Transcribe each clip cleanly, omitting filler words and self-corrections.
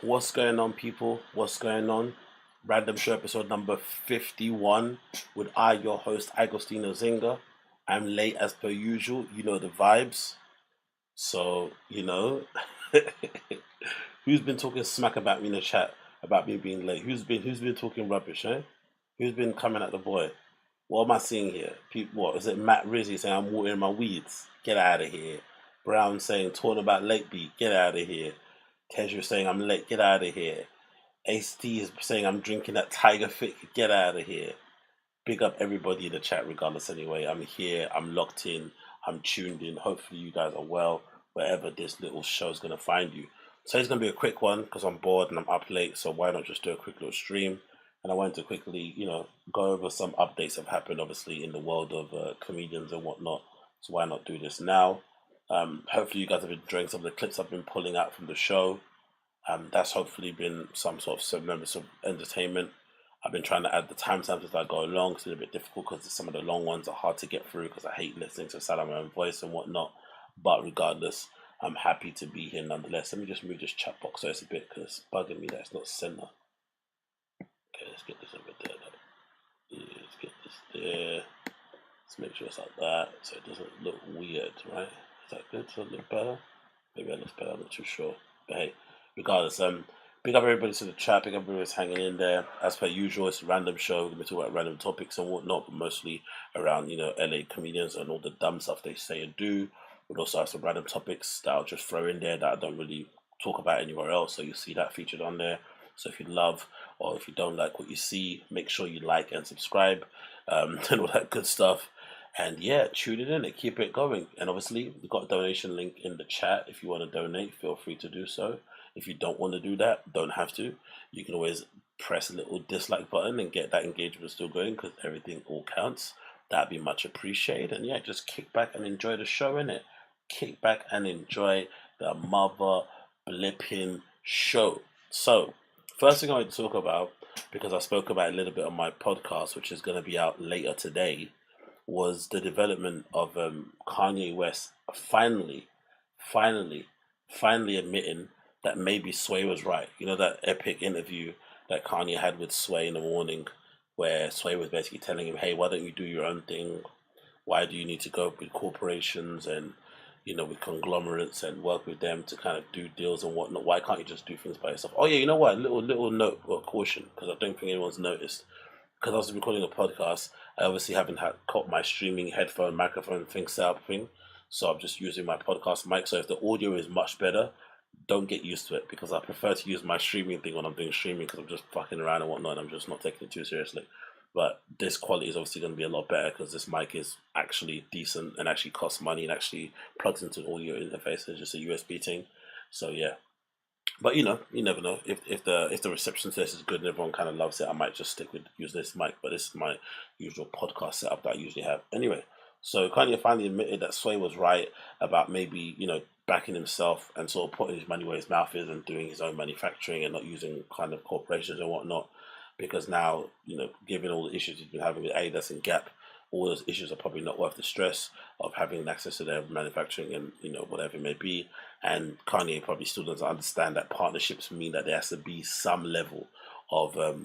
What's going on, people? What's going on? Random Show episode number 51 with your host, AgostinhoZinga. I'm late as per usual. You know the vibes. So, who's been talking smack about me in the chat about me being late? Who's been talking rubbish, eh? Who's been coming at the boy? What am I seeing here? People, what is it? Matt Rizzy saying I'm watering my weeds. Get out of here. Brown saying talking about late beat. Get out of here. Kesha saying I'm late. Get out of here. Ace T is saying I'm drinking that Tiger Fit. Get out of here. Big up everybody in the chat, regardless. Anyway, I'm here. I'm locked in. I'm tuned in. Hopefully, you guys are well wherever this little show is going to find you. So it's going to be a quick one because I'm bored and I'm up late. So why not just do a quick little stream? And I wanted to quickly, go over some updates that have happened, obviously, in the world of comedians and whatnot. So why not do this now? Hopefully, you guys have been enjoying some of the clips I've been pulling out from the show. That's hopefully been some sort of semblance of entertainment. I've been trying to add the timestamps as I go along. It's a little bit difficult because some of the long ones are hard to get through because I hate listening to the sound of my own voice and whatnot. But regardless, I'm happy to be here nonetheless. Let me just move this chat box so it's a bit because it's bugging me that it's not center. Okay, let's get this over there. Let's get this there. Let's make sure it's like that so it doesn't look weird, right? Is that good? Does that look better? Maybe that looks better, I'm not too sure. But hey, regardless, big up everybody to the chat, big up everybody's hanging in there. As per usual, it's a random show. We're going to talk about random topics and whatnot, but mostly around, LA comedians and all the dumb stuff they say and do. We'll also have some random topics that I'll just throw in there that I don't really talk about anywhere else. So you'll see that featured on there. So if you love or if you don't like what you see, make sure you like and subscribe and all that good stuff. And yeah, tune it in and keep it going. And obviously, we've got a donation link in the chat. If you want to donate, feel free to do so. If you don't want to do that, don't have to. You can always press a little dislike button and get that engagement still going because everything all counts. That'd be much appreciated. And yeah, just kick back and enjoy the show, innit? Kick back and enjoy the mother blipping show. So, first thing I want to talk about, because I spoke about it a little bit on my podcast, which is going to be out later today, was the development of Kanye West finally admitting that maybe Sway was right. You know, that epic interview that Kanye had with Sway in the morning where Sway was basically telling him, hey, why don't you do your own thing? Why do you need to go with corporations and, with conglomerates and work with them to kind of do deals and whatnot? Why can't you just do things by yourself? Oh, yeah, you know what? Little note or caution, because I don't think anyone's noticed. Because I was recording a podcast, I obviously haven't caught my streaming headphone microphone thing set up thing, so I'm just using my podcast mic. So if the audio is much better, don't get used to it because I prefer to use my streaming thing when I'm doing streaming because I'm just fucking around and whatnot. And I'm just not taking it too seriously. But this quality is obviously going to be a lot better because this mic is actually decent and actually costs money and actually plugs into an audio interface. It's just a USB thing. So yeah. But you never know. If the reception test is good and everyone kind of loves it, I might just stick with using this mic. But this is my usual podcast setup that I usually have. Anyway, so Kanye finally admitted that Sway was right about maybe backing himself and sort of putting his money where his mouth is and doing his own manufacturing and not using kind of corporations and whatnot. Because now, given all the issues he's been having with Adidas and Gap, all those issues are probably not worth the stress of having access to their manufacturing and whatever it may be. And Kanye probably still doesn't understand that partnerships mean that there has to be some level of there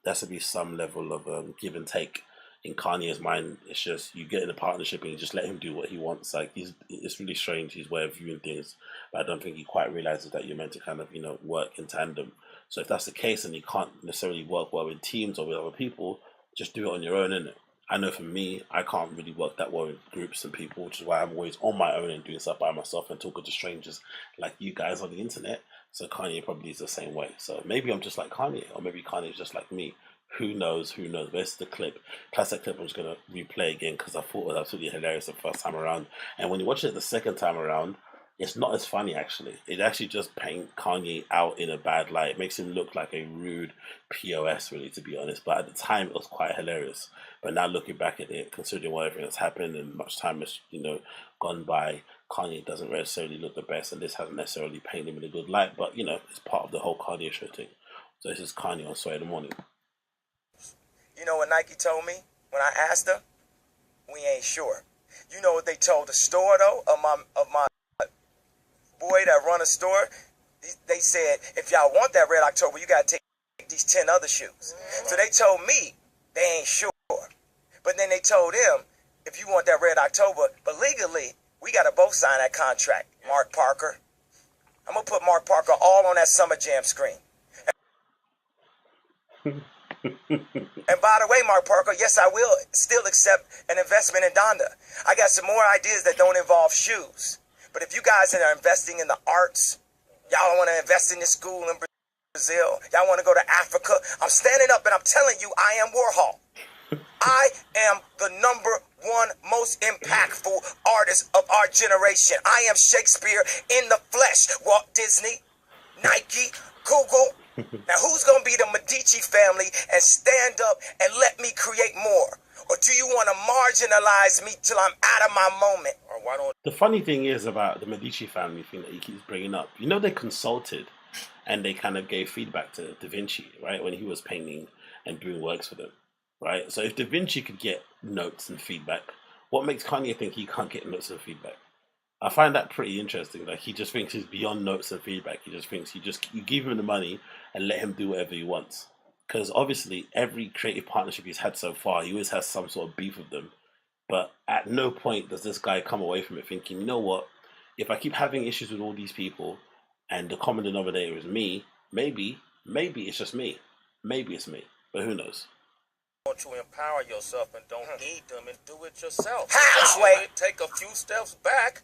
has to be some level of give and take. In Kanye's mind, it's just you get in a partnership and you just let him do what he wants. Like it's really strange his way of viewing things, but I don't think he quite realizes that you're meant to kind of work in tandem. So if that's the case and you can't necessarily work well in teams or with other people, just do it on your own, innit? I know for me, I can't really work that well with groups and people, which is why I'm always on my own and doing stuff by myself and talking to strangers like you guys on the internet. So Kanye probably is the same way. So maybe I'm just like Kanye, or maybe Kanye is just like me. Who knows? Who knows? But it's the clip. Plus, that clip I'm just going to replay again because I thought it was absolutely hilarious the first time around. And when you watch it the second time around, it's not as funny, actually. It actually just paints Kanye out in a bad light. It makes him look like a rude POS, really, to be honest. But at the time, it was quite hilarious. But now looking back at it, considering what everything that's happened and much time has, gone by, Kanye doesn't necessarily look the best. And this hasn't necessarily painted him in a good light. But, it's part of the whole Kanye show thing. So this is Kanye on Sway in the Morning. You know what Nike told me when I asked her? We ain't sure. You know what they told the store, though, of my boy that run a store? they said, if y'all want that Red October, you got to take these 10 other shoes. So they told me they ain't sure. But then they told him, if you want that Red October, but legally, we got to both sign that contract. Mark Parker. I'm going to put Mark Parker all on that Summer Jam screen. And by the way, Mark Parker, yes, I will still accept an investment in Donda. I got some more ideas that don't involve shoes. But if you guys are investing in the arts, y'all want to invest in this school in Brazil, y'all want to go to Africa, I'm standing up and I'm telling you, I am Warhol. I am the #1 most impactful artist of our generation. I am Shakespeare in the flesh. Walt Disney, Nike, Google. Now, who's going to be the Medici family and stand up and let me create more? Or do you want to marginalize me till I'm out of my moment? Or why don't... The funny thing is about the Medici family thing that he keeps bringing up. You know, they consulted and they kind of gave feedback to Da Vinci, right? When he was painting and doing works for them, right? So if Da Vinci could get notes and feedback, what makes Kanye think he can't get notes and feedback? I find that pretty interesting. Like, he just thinks he's beyond notes and feedback. He just thinks you give him the money and let him do whatever he wants. Because obviously, every creative partnership he's had so far, he always has some sort of beef with them. But at no point does this guy come away from it thinking, you know what? If I keep having issues with all these people and the common denominator is me, maybe it's just me. Maybe it's me. But who knows? Want to empower yourself and don't need them and do it yourself. Halfway. Take a few steps back.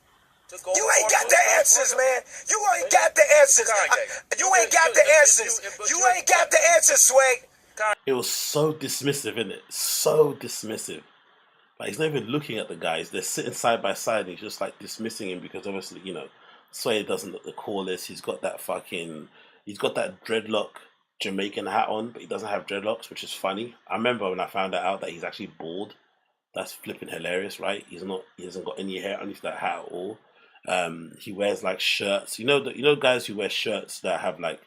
You ain't got the answers, man. You ain't got the answers. You ain't got the answers. You ain't got the answers, Sway. It was so dismissive, isn't it? So dismissive. Like, he's not even looking at the guys. They're sitting side by side and he's just like dismissing him because obviously, you know, Sway doesn't look the coolest. He's got that dreadlock Jamaican hat on, but he doesn't have dreadlocks, which is funny. I remember when I found out that he's actually bald. That's flipping hilarious, right? He hasn't got any hair underneath that hat at all. He wears like shirts. You know guys who wear shirts that have like,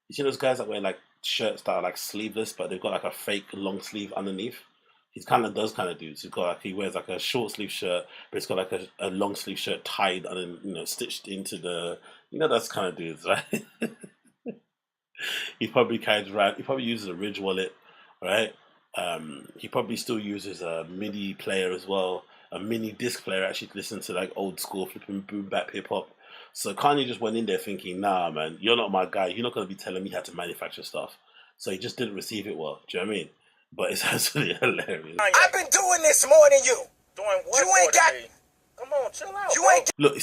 you see those guys that wear like shirts that are like sleeveless, but they've got like a fake long sleeve underneath. He's kind of those kind of dudes. He wears like a short sleeve shirt, but it's got like a long sleeve shirt tied and then, stitched into the, those kind of dudes, right? He probably carries around. He probably uses a Ridge wallet, right? He probably still uses a MIDI player as well. A mini disc player actually to listen to like old school flipping boom bap hip hop. So Kanye just went in there thinking, nah man, you're not my guy. You're not gonna be telling me how to manufacture stuff. So he just didn't receive it well. Do you know what I mean? But it's absolutely hilarious. I've been doing this more than you. Doing what? You ain't got. Come on, chill out. You ain't. Look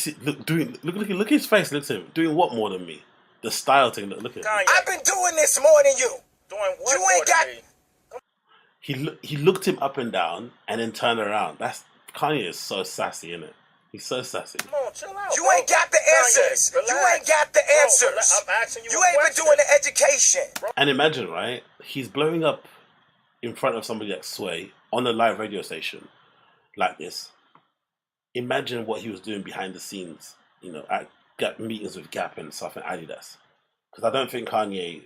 at his face. Look at him. Doing what more than me? The style thing. Look at him. I've been doing this more than you. Doing what? You ain't got. He looked him up and down and then turned around. Kanye is so sassy, isn't it? He's so sassy. Come on, chill out. You ain't got the answers. You ain't got the answers. I'm asking you. You ain't been doing the education. And imagine, right? He's blowing up in front of somebody like Sway on a live radio station like this. Imagine what he was doing behind the scenes, at meetings with Gap and stuff and Adidas. Because I don't think Kanye,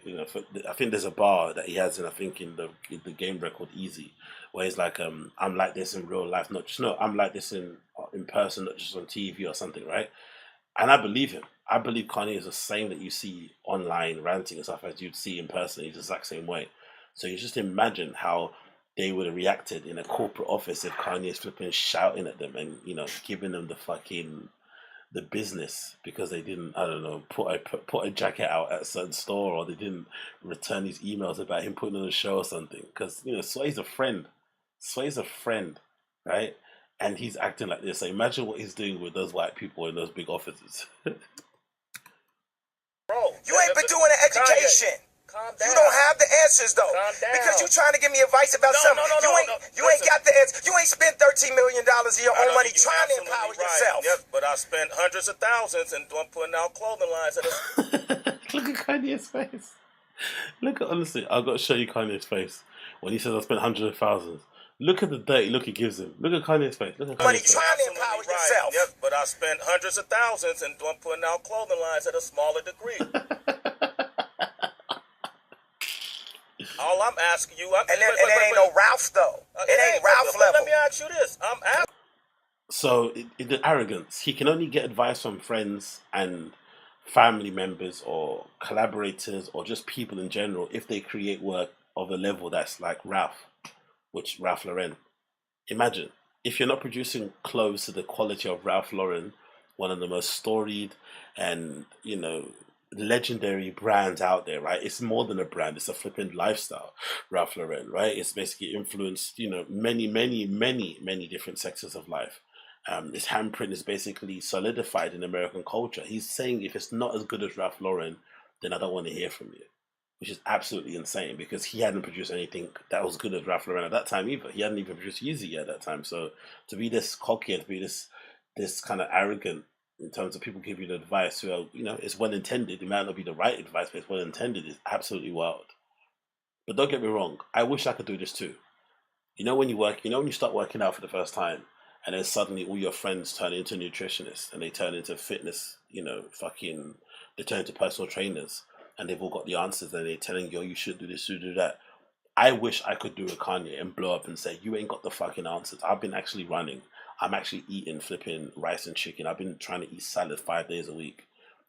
I think there's a bar that he has in the game record Easy, where he's like, I'm like this in real life, I'm like this in person, not just on TV or something, right? And I believe him. I believe Kanye is the same that you see online ranting and stuff as you'd see in person. He's the exact same way. So you just imagine how they would have reacted in a corporate office if Kanye's flipping shouting at them and, giving them the business because they didn't, I don't know, put a jacket out at a certain store, or they didn't return his emails about him putting on a show or something. Because, Sway's a friend. Sway's a friend, right? And he's acting like this. So imagine what he's doing with those white people in those big offices. Bro, you ain't been doing the education. Calm down. You don't have the answers though. Because you trying to give me advice about something. You ain't got the answer. You ain't spent $13 million of your own money trying to empower yourself. Yes, but I spent hundreds of thousands and putting out clothing lines. Look at Kanye's face. Honestly, I've got to show you Kanye's face when he says I spent hundreds of thousands. Look at the dirty look he gives him. Look at Kanye's face. Look at money Kanye's face. trying to empower yourself. Yes, but I spent hundreds of thousands and putting out clothing lines at a smaller degree. All I'm asking you, and it ain't no Ralph though. It ain't Ralph level. Let me ask you this. I'm asking. So the arrogance. He can only get advice from friends and family members or collaborators or just people in general, if they create work of a level that's like Ralph Lauren. Imagine if you're not producing clothes to the quality of Ralph Lauren, one of the most storied and legendary brands out there, right? It's more than a brand; it's a flipping lifestyle. Ralph Lauren, right? It's basically influenced many, many, many, many different sectors of life. His handprint is basically solidified in American culture. He's saying if it's not as good as Ralph Lauren, then I don't want to hear from you, which is absolutely insane because he hadn't produced anything that was good as Ralph Lauren at that time either. He hadn't even produced Yeezy yet at that time. So to be this cocky and to be this kind of arrogant in terms of people giving you advice, well, it's well intended. It might not be the right advice, but it's well intended. It's absolutely wild. But don't get me wrong. I wish I could do this too. When you start working out for the first time, and then suddenly all your friends turn into nutritionists and they turn into fitness, they turn into personal trainers and they've all got the answers and they're telling you, oh, you should do this, you should do that. I wish I could do a Kanye and blow up and say, you ain't got the fucking answers. I've been actually running. I'm actually eating flipping rice and chicken. I've been trying to eat salad 5 days a week.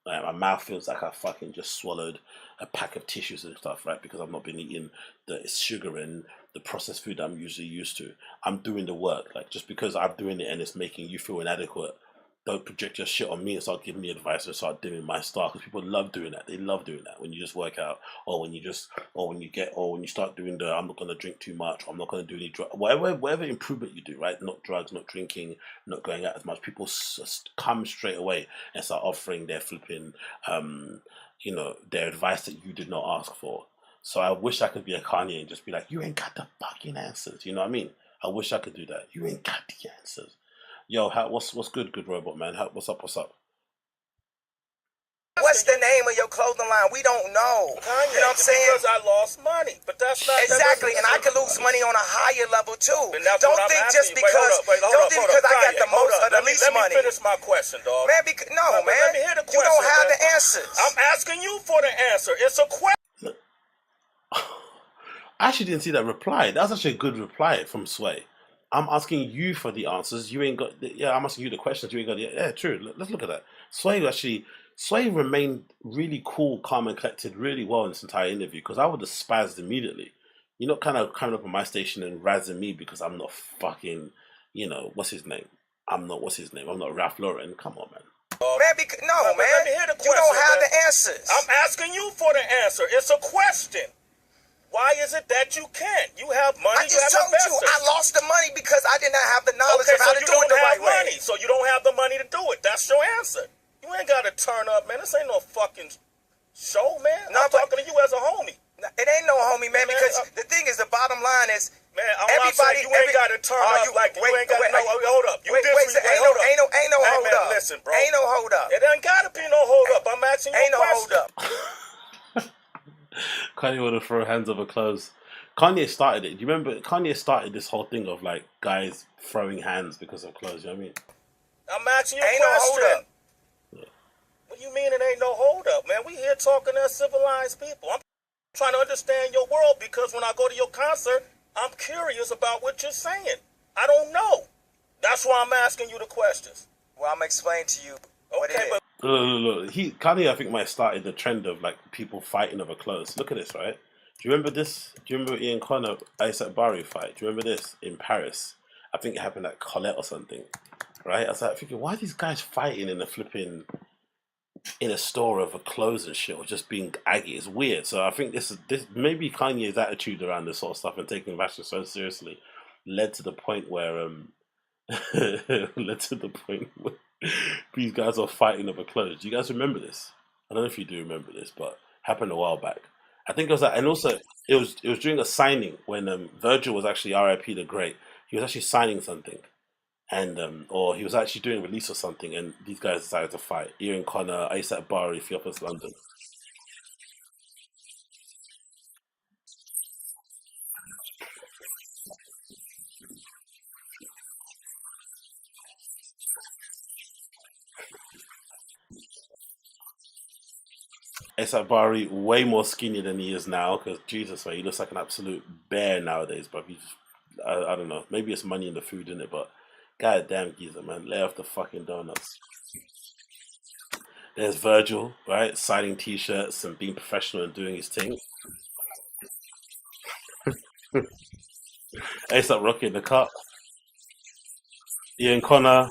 My mouth feels like I fucking just swallowed a pack of tissues and stuff, right? Because I've not been eating the sugar and the processed food I'm usually used to. I'm doing the work. Like, just because I'm doing it and it's making you feel inadequate, don't project your shit on me and start giving me advice and start doing my style, because people love doing that. They love doing that when you just work out, or when you start doing the I'm not gonna drink too much, or I'm not gonna do any drugs, whatever improvement you do, right? Not drugs, not drinking, not going out as much. People come straight away and start offering their flipping, their advice that you did not ask for. So I wish I could be a Kanye and just be like, you ain't got the fucking answers. You know what I mean? I wish I could do that. You ain't got the answers. Yo, what's good robot man? What's up? What's the name of your clothing line? We don't know. Kanye, you know what I'm saying? Because I lost money, but that's not exactly. And I could lose money on a higher level too. Don't think just because I got the most or the least money. Let me finish my question, dog. Man, man. Let me hear the question. You don't have the answers. I'm asking you for the answer. It's a question. I actually didn't see that reply. That was actually a good reply from Sway. I'm asking you for the answers. You ain't got. I'm asking you the questions. You ain't got. Yeah, true. Let's look at that. Sway remained really cool, calm, and collected really well in this entire interview, because I would have spazzed immediately. You're not kind of coming up on my station and razzing me because I'm not fucking, what's his name? I'm not Ralph Lauren. Come on, man. Man, let me hear the question. You don't have the answers. I'm asking you for the answer. It's a question. Why is it that you can't? You have money. I just told you I lost the money because I did not have the knowledge of how to do it the right way. So you don't have the money to do it. That's your answer. You ain't got to turn up, man. This ain't no fucking show, man. I'm talking to you as a homie. It ain't no homie, man, because the thing is, the bottom line is, man, everybody, you ain't got to turn up you ain't got to know. Hold up. Ain't no hold up. Listen, bro. Ain't no hold up. It ain't got to be no hold up. I'm asking you a question. Ain't no hold up. Kanye want to throw hands over clothes. Kanye started it. Do you remember? Kanye started this whole thing of like guys throwing hands because of clothes. You know what I mean? I'm asking you a question. No hold up. Yeah. What do you mean it ain't no hold up, man? We here talking as civilized people. I'm trying to understand your world, because when I go to your concert, I'm curious about what you're saying. I don't know. That's why I'm asking you the questions. Well, I'm gonna explain to you what it is. Look. Kanye, I think, might have started the trend of like people fighting over clothes. Look at this, right? Do you remember this? Do you remember Ian Connor, Isaac Barry fight? Do you remember this in Paris? I think it happened at Colette or something, right? I was like thinking, why are these guys fighting in a store over clothes and shit, or just being aggy? It's weird. So I think this maybe Kanye's attitude around this sort of stuff and taking fashion so seriously led to the point where these guys are fighting over clothes. Do you guys remember this? I don't know if you do remember this, but happened a while back. I think it was that, and also it was during a signing when Virgil was actually R.I.P. the Great. He was actually signing something, and or he was actually doing a release or something, and these guys decided to fight. Ian Connor, ASAP Bari, Theophilus London. ASAP Bari way more skinny than he is now, because Jesus, man, he looks like an absolute bear nowadays. But I don't know, maybe it's money in the food, in it. But god damn, geezer, man, lay off the fucking donuts. There's Virgil, right, signing T-shirts and being professional and doing his thing. A$AP Rocky in the cut. Ian Connor.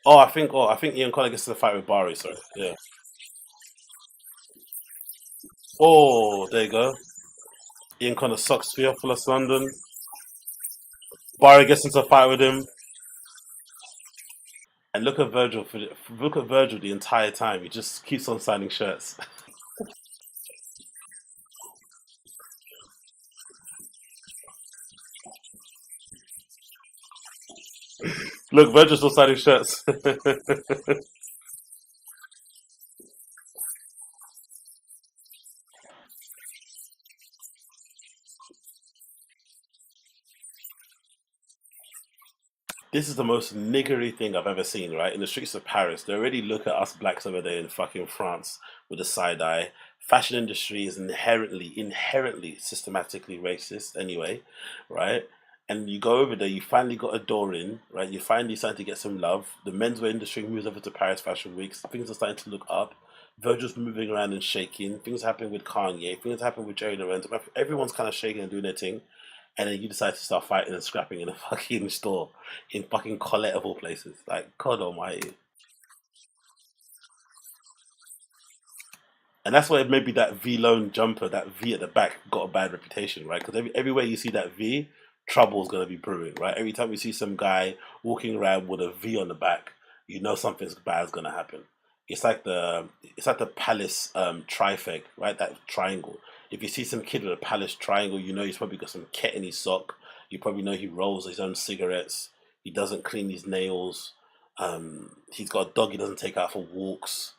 Oh, I think Ian Connor gets to the fight with Barry. Sorry, yeah. Oh, there you go. Ian Connor sucks Theophilus London. Barry gets into a fight with him, and look at Virgil the entire time. He just keeps on signing shirts. Look, Virgil's still signing shirts. This is the most niggery thing I've ever seen, right? In the streets of Paris, they already look at us blacks over there in fucking France with a side eye. Fashion industry is inherently systematically racist anyway, right? And you go over there, you finally got a door in, right? You finally starting to get some love. The menswear industry moves over to Paris Fashion Weeks. Things are starting to look up. Virgil's moving around and shaking. Things happening with Kanye. Things happening with Jerry Lorenzo. Everyone's kind of shaking and doing their thing, and then you decide to start fighting and scrapping in a fucking store in fucking Colette of all places. Like, God Almighty. And that's why maybe that V loan jumper, that V at the back, got a bad reputation, right? Because everywhere you see that V, trouble's gonna be brewing, right? Every time you see some guy walking around with a V on the back, you know something's bad's gonna happen. It's like the Palace trifeg, right? That triangle. If you see some kid with a Palace triangle, you know he's probably got some ket in his sock. You probably know he rolls his own cigarettes. He doesn't clean his nails. He's got a dog he doesn't take out for walks.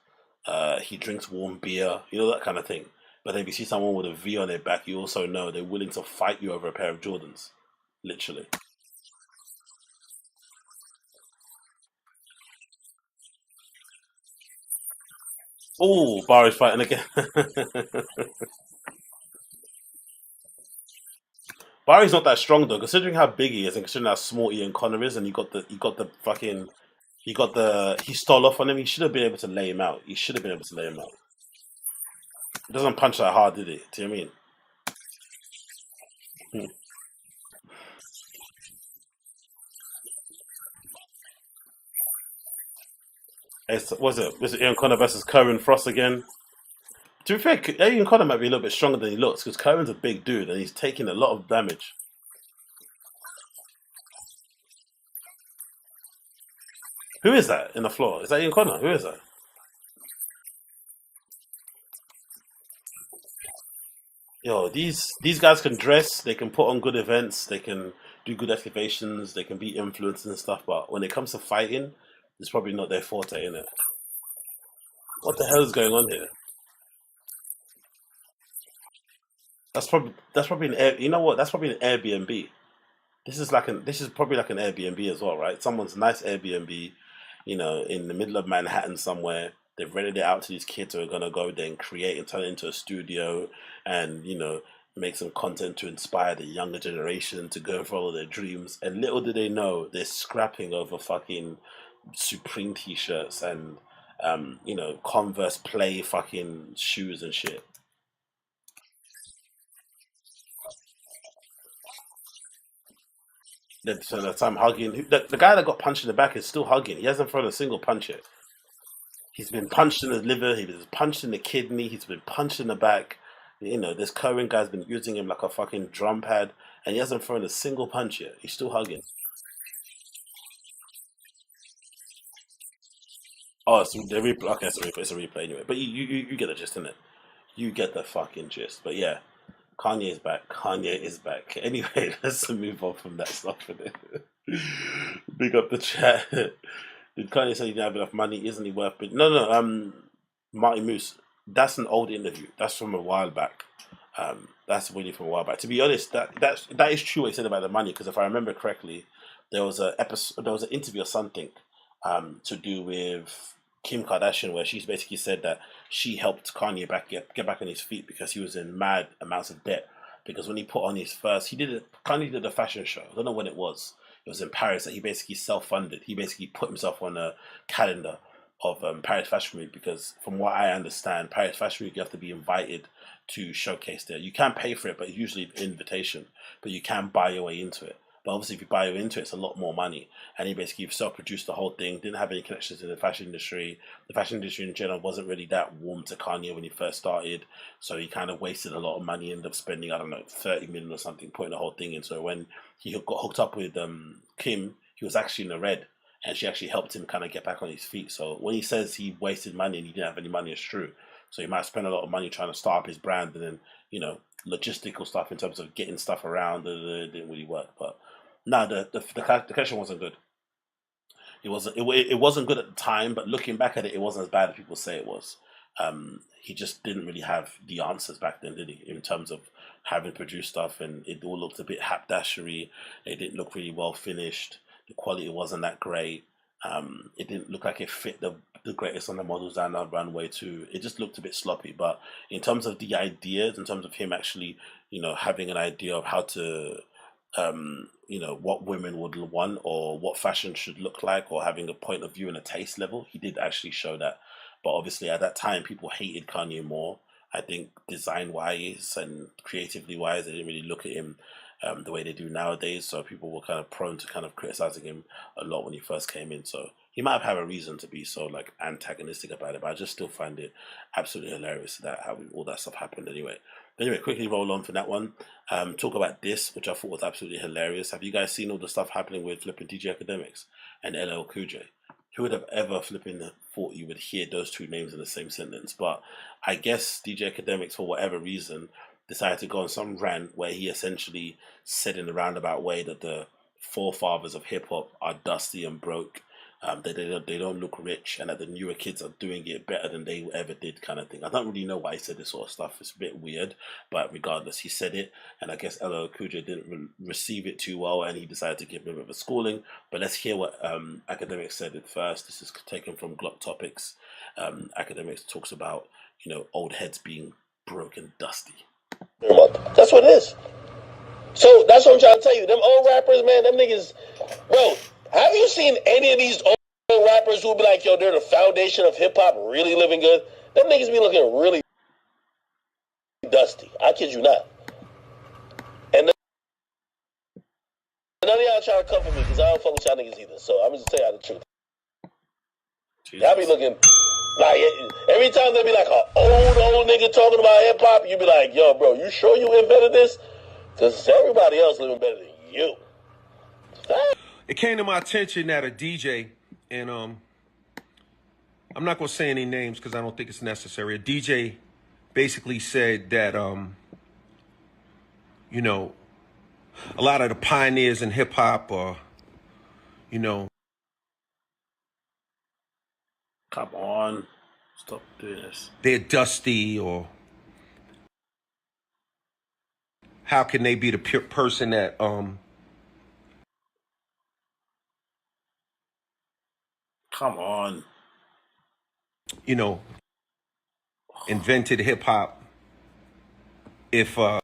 He drinks warm beer, you know, that kind of thing. But if you see someone with a V on their back, you also know they're willing to fight you over a pair of Jordans, literally. Oh, Barry's fighting again. Barry's not that strong though, considering how big he is and considering how small Ian Connor is, and he stole off on him. He should have been able to lay him out. He should have been able to lay him out. He doesn't punch that hard, did he? Do you know what I mean? Hmm. Was it Ian Connor versus Curran Frost again? To be fair, Ian Connor might be a little bit stronger than he looks because Curran's a big dude and he's taking a lot of damage. Who is that in the floor? Is that Ian Connor? Who is that? Yo, these guys can dress, they can put on good events, they can do good activations, they can be influencers and stuff, but when it comes to fighting, it's probably not their forte, innit? What the hell is going on here? That's probably an Air, you know what? That's probably an Airbnb. This is probably like an Airbnb as well, right? Someone's nice Airbnb, in the middle of Manhattan somewhere. They've rented it out to these kids who are gonna go there and create and turn it into a studio and make some content to inspire the younger generation to go and follow their dreams. And little do they know they're scrapping over fucking Supreme t-shirts and Converse play fucking shoes and shit. The time hugging the guy that got punched in the back is still hugging. He hasn't thrown a single punch yet. He's been punched in the liver. He's been punched in the kidney. He's been punched in the back. This current guy's been using him like a fucking drum pad, and he hasn't thrown a single punch yet. He's still hugging. Oh, it's the replay. Okay, it's a replay. It's a replay anyway. But you get the gist, innit? You get the fucking gist. But yeah, Kanye is back. Kanye is back. Anyway, let's move on from that stuff. Innit? Big up the chat. Did Kanye say he didn't have enough money? Isn't he worth it? No, no. Marty Moose. That's an old interview. That's from a while back. That's really from a while back. To be honest, that is true what he said about the money. Because if I remember correctly, there was an interview or something, to do with Kim Kardashian, where she's basically said that she helped Kanye get back on his feet because he was in mad amounts of debt because when he put on his first, Kanye did a fashion show. I don't know when it was. It was in Paris that he basically self-funded. He basically put himself on a calendar of Paris Fashion Week, because from what I understand, Paris Fashion Week, you have to be invited to showcase there. You can pay for it, but it's usually an invitation, but you can buy your way into it. But obviously, if you buy your way into it, it's a lot more money. And he basically self-produced the whole thing, didn't have any connections to the fashion industry. The fashion industry in general wasn't really that warm to Kanye when he first started. So he kind of wasted a lot of money, ended up spending, I don't know, 30 million or something, putting the whole thing in. So when he got hooked up with Kim, he was actually in the red. And she actually helped him kind of get back on his feet. So when he says he wasted money and he didn't have any money, it's true. So he might spend a lot of money trying to start up his brand, and then, logistical stuff in terms of getting stuff around, it didn't really work. But no, the question wasn't good. It wasn't good at the time, but looking back at it, it wasn't as bad as people say it was. He just didn't really have the answers back then, did he? In terms of having produced stuff, and it all looked a bit haberdashery. It didn't look really well finished. The quality wasn't that great. It didn't look like it fit the greatest on the models down the runway too. It just looked a bit sloppy. But in terms of the ideas, in terms of him actually, having an idea of how to, what women would want or what fashion should look like, or having a point of view and a taste level, he did actually show that. But obviously at that time, people hated Kanye more. I think design-wise and creatively-wise, they didn't really look at him the way they do nowadays. So people were kind of prone to kind of criticizing him a lot when he first came in. So he might have had a reason to be so antagonistic about it, but I just still find it absolutely hilarious that how all that stuff happened anyway. But anyway, quickly roll on for that one. Talk about this, which I thought was absolutely hilarious. Have you guys seen all the stuff happening with flipping DJ Academics and LL Cool J? Who would have ever flipping thought you would hear those two names in the same sentence? But I guess DJ Academics, for whatever reason, decided to go on some rant where he essentially said in a roundabout way that the forefathers of hip hop are dusty and broke. They don't look rich, and that the newer kids are doing it better than they ever did, kind of thing. I don't really know why he said this sort of stuff. It's a bit weird, but regardless, he said it, and I guess LL Cool J didn't receive it too well, and he decided to give him a bit of a schooling. But let's hear what Academics said at first. This is taken from Glock Topics. Academics talks about old heads being broken, dusty. That's what it is. So that's what I'm trying to tell you. Them old rappers, man, them niggas, bro. Have you seen any of these old rappers who be like, yo, they're the foundation of hip hop, really living good? Them niggas be looking really dusty. I kid you not. And none of y'all trying to come for me because I don't fuck with y'all niggas either. So I'm just tell y'all the truth. Y'all be looking like every time they be like an old nigga talking about hip hop, you be like, yo, bro, you sure you invented this? Because everybody else living better than you. It came to my attention that a DJ, and I'm not going to say any names because I don't think it's necessary. A DJ basically said that, a lot of the pioneers in hip hop are, Come on. Stop doing this. They're dusty, or how can they be the person that, Come on. Invented hip hop if Yo,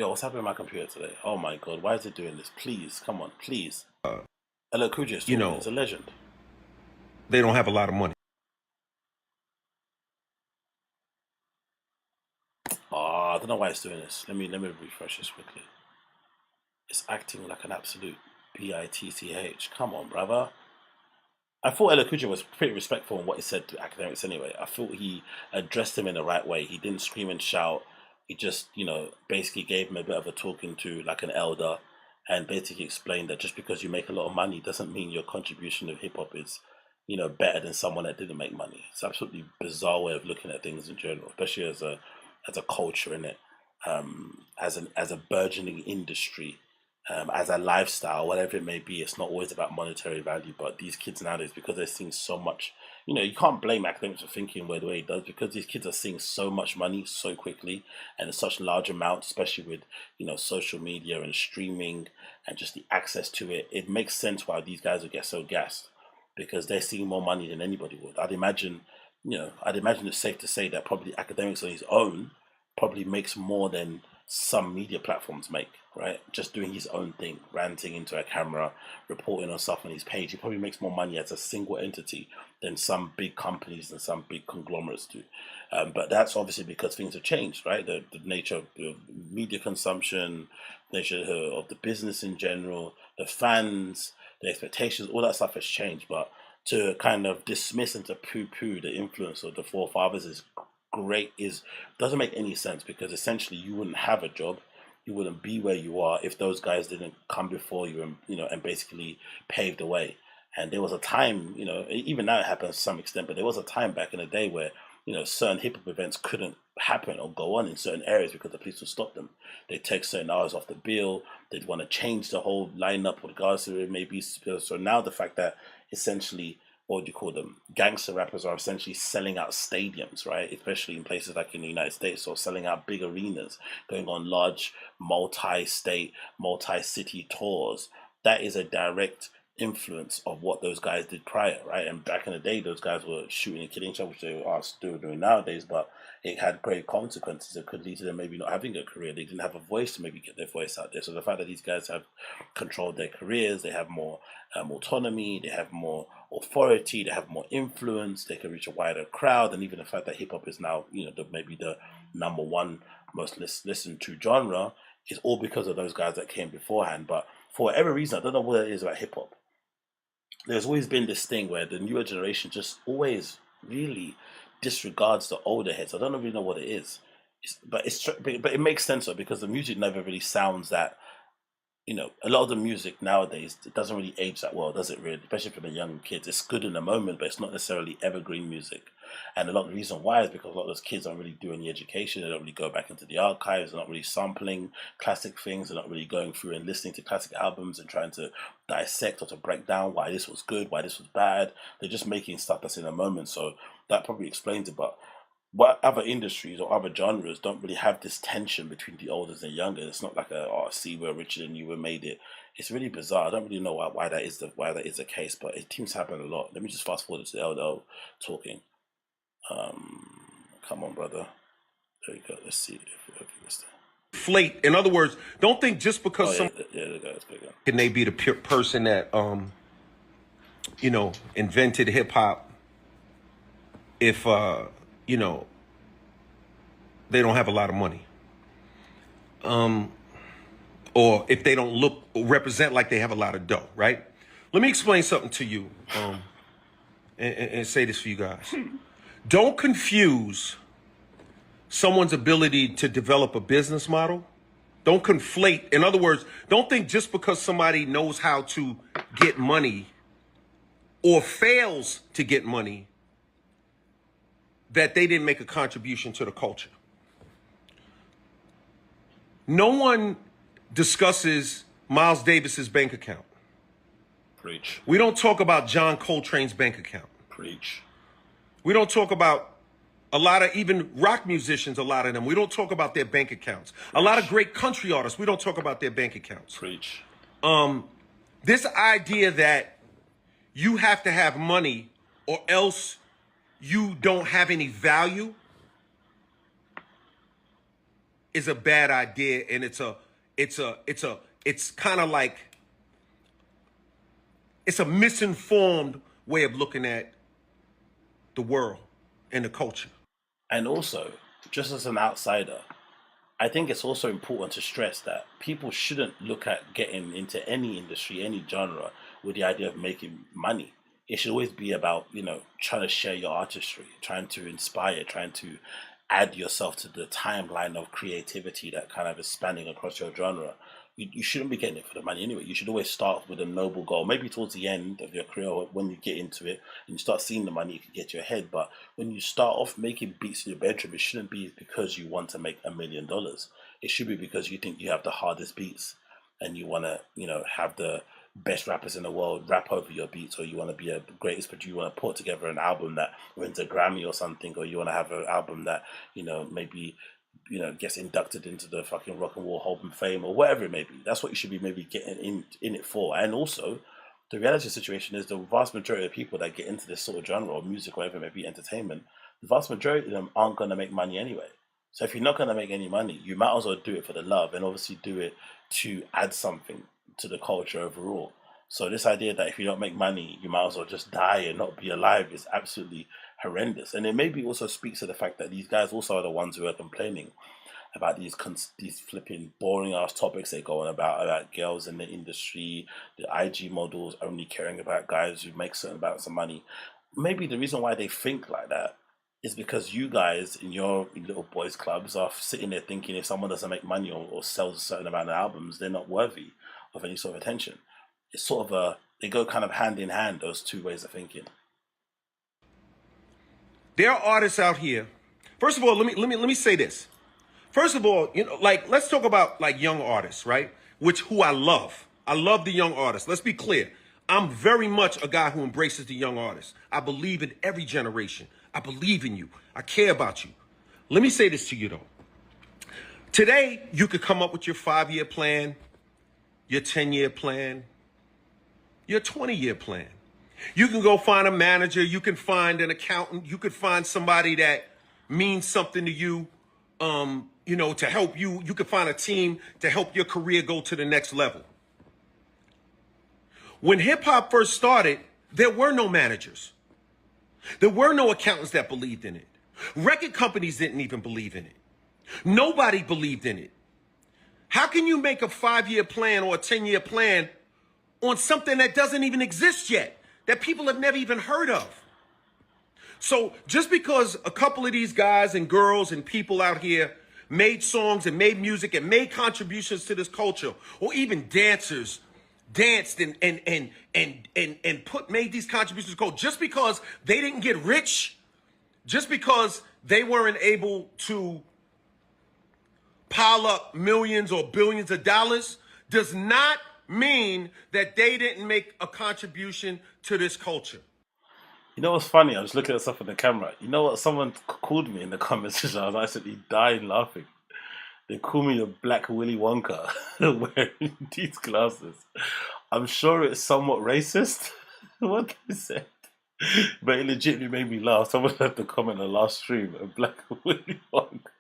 what's happening with my computer today? Oh my god, why is it doing this? Please, come on, please. LL Cool J is a legend. They don't have a lot of money. I don't know why it's doing this. Let me refresh this quickly. It's acting like an absolute bitch. Come on, brother. I thought LL Cool J was pretty respectful in what he said to Academics anyway. I thought he addressed him in the right way. He didn't scream and shout. He just, basically gave him a bit of a talking to like an elder, and basically explained that just because you make a lot of money doesn't mean your contribution to hip hop is, better than someone that didn't make money. It's an absolutely bizarre way of looking at things in general, especially as a culture in it, as a burgeoning industry. As a lifestyle, whatever it may be, it's not always about monetary value. But these kids nowadays, because they're seeing so much, you can't blame academics for thinking the way it does, because these kids are seeing so much money so quickly and in such large amounts, especially with social media and streaming and just the access to it. It makes sense why these guys would get so gassed, because they're seeing more money than anybody would. I'd imagine it's safe to say that probably Academics on his own probably makes more than some media platforms make, right? Just doing his own thing, ranting into a camera, reporting on stuff on his page. He probably makes more money as a single entity than some big companies and some big conglomerates do. But that's obviously because things have changed, right? The nature of media consumption, nature of the business in general, the fans, the expectations, all that stuff has changed. But to kind of dismiss and to poo-poo the influence of the forefathers is doesn't make any sense, because essentially you wouldn't have a job, you wouldn't be where you are if those guys didn't come before you and and basically paved the way. And there was a time, even now it happens to some extent, but there was a time back in the day where certain hip hop events couldn't happen or go on in certain areas because the police would stop them. They'd take certain hours off the bill. They'd want to change the whole lineup, regardless of it may be. So now the fact that essentially, what do you call them? Gangster rappers are essentially selling out stadiums, right? Especially in places like in the United States, or selling out big arenas, going on large multi-state, multi-city tours. That is a direct influence of what those guys did prior, right? And back in the day, those guys were shooting and killing each other, which they are still doing nowadays, but it had great consequences. It could lead to them maybe not having a career. They didn't have a voice to maybe get their voice out there. So the fact that these guys have controlled their careers, they have more autonomy, they have more authority, they have more influence, they can reach a wider crowd, and even the fact that hip hop is now, maybe the number one most listened to genre is all because of those guys that came beforehand. But for whatever reason, I don't know what it is about hip hop. There's always been this thing where the newer generation just always really disregards the older heads. I don't really know what it is, but it makes sense though, because the music never really sounds that. A lot of the music nowadays, it doesn't really age that well, does it really? Especially for the young kids. It's good in the moment, but it's not necessarily evergreen music. And a lot of the reason why is because a lot of those kids don't really do any education. They don't really go back into the archives. They're not really sampling classic things. They're not really going through and listening to classic albums and trying to dissect or to break down why this was good, why this was bad. They're just making stuff that's in the moment. So that probably explains it. But what other industries or other genres don't really have this tension between the olders and younger? It's not like see where Richard and you were made it. It's really bizarre. I don't really know why that is the case, but it seems to happen a lot. Let me just fast forward to the LDL talking. Come on, brother. There you go. Let's see if this. Inflate. In other words, don't think just because the guy's bigger. Can they be the person that invented hip hop if they don't have a lot of money, or if they don't look or represent like they have a lot of dough, right? Let me explain something to you, and say this for you guys. Don't confuse someone's ability to develop a business model. Don't conflate. In other words, don't think just because somebody knows how to get money or fails to get money that they didn't make a contribution to the culture. No one discusses Miles Davis's bank account. Preach. We don't talk about John Coltrane's bank account. Preach. We don't talk about a lot of even rock musicians, a lot of them. We don't talk about their bank accounts. Preach. A lot of great country artists, we don't talk about their bank accounts. Preach. This idea that you have to have money or else you don't have any value is a bad idea, and it's kind of like it's a misinformed way of looking at the world and the culture. And also, just as an outsider, I think it's also important to stress that people shouldn't look at getting into any industry, any genre, with the idea of making money. It should always be about, trying to share your artistry, trying to inspire, trying to add yourself to the timeline of creativity that kind of is spanning across your genre. You shouldn't be getting it for the money anyway. You should always start with a noble goal. Maybe towards the end of your career, when you get into it and you start seeing the money, you can get your head. But when you start off making beats in your bedroom, it shouldn't be because you want to make $1 million. It should be because you think you have the hardest beats and you want to, have the best rappers in the world rap over your beats, or you want to be a greatest producer, you want to put together an album that wins a Grammy or something, or you want to have an album that, maybe, gets inducted into the fucking Rock and Roll Hall of Fame or whatever it may be. That's what you should be maybe getting in it for. And also, the reality situation is the vast majority of people that get into this sort of genre or music, whatever it may be, entertainment, the vast majority of them aren't going to make money anyway. So if you're not going to make any money, you might as well do it for the love, and obviously do it to add something to the culture overall. So this idea that if you don't make money, you might as well just die and not be alive is absolutely horrendous. And it maybe also speaks to the fact that these guys also are the ones who are complaining about these flipping boring ass topics they go on about girls in the industry, the IG models only caring about guys who make certain amounts of money. Maybe the reason why they think like that is because you guys in your little boys clubs are sitting there thinking if someone doesn't make money or sells a certain amount of albums, they're not worthy of any sort of attention. It's sort of they go kind of hand in hand, those two ways of thinking. There are artists out here. First of all, let me say this. First of all, like, let's talk about like young artists, right? Who I love. I love the young artists. Let's be clear. I'm very much a guy who embraces the young artists. I believe in every generation. I believe in you. I care about you. Let me say this to you though. Today, you could come up with your 5-year plan, your 10-year plan, your 20-year plan. You can go find a manager. You can find an accountant. You could find somebody that means something to you, to help you. You could find a team to help your career go to the next level. When hip hop first started, there were no managers. There were no accountants that believed in it. Record companies didn't even believe in it. Nobody believed in it. How can you make a 5-year plan or a 10-year plan on something that doesn't even exist yet, that people have never even heard of? So just because a couple of these guys and girls and people out here made songs and made music and made contributions to this culture, or even dancers danced and made these contributions go, just because they didn't get rich, just because they weren't able to pile up millions or billions of dollars, does not mean that they didn't make a contribution to this culture. You know what's funny? I was looking at stuff on the camera. You know what? Someone called me in the comments section. I was actually dying laughing. They call me the Black Willy Wonka wearing these glasses. I'm sure it's somewhat racist, what they said. But it legitimately made me laugh. Someone left a comment on the last stream, a Black Willy Wonka.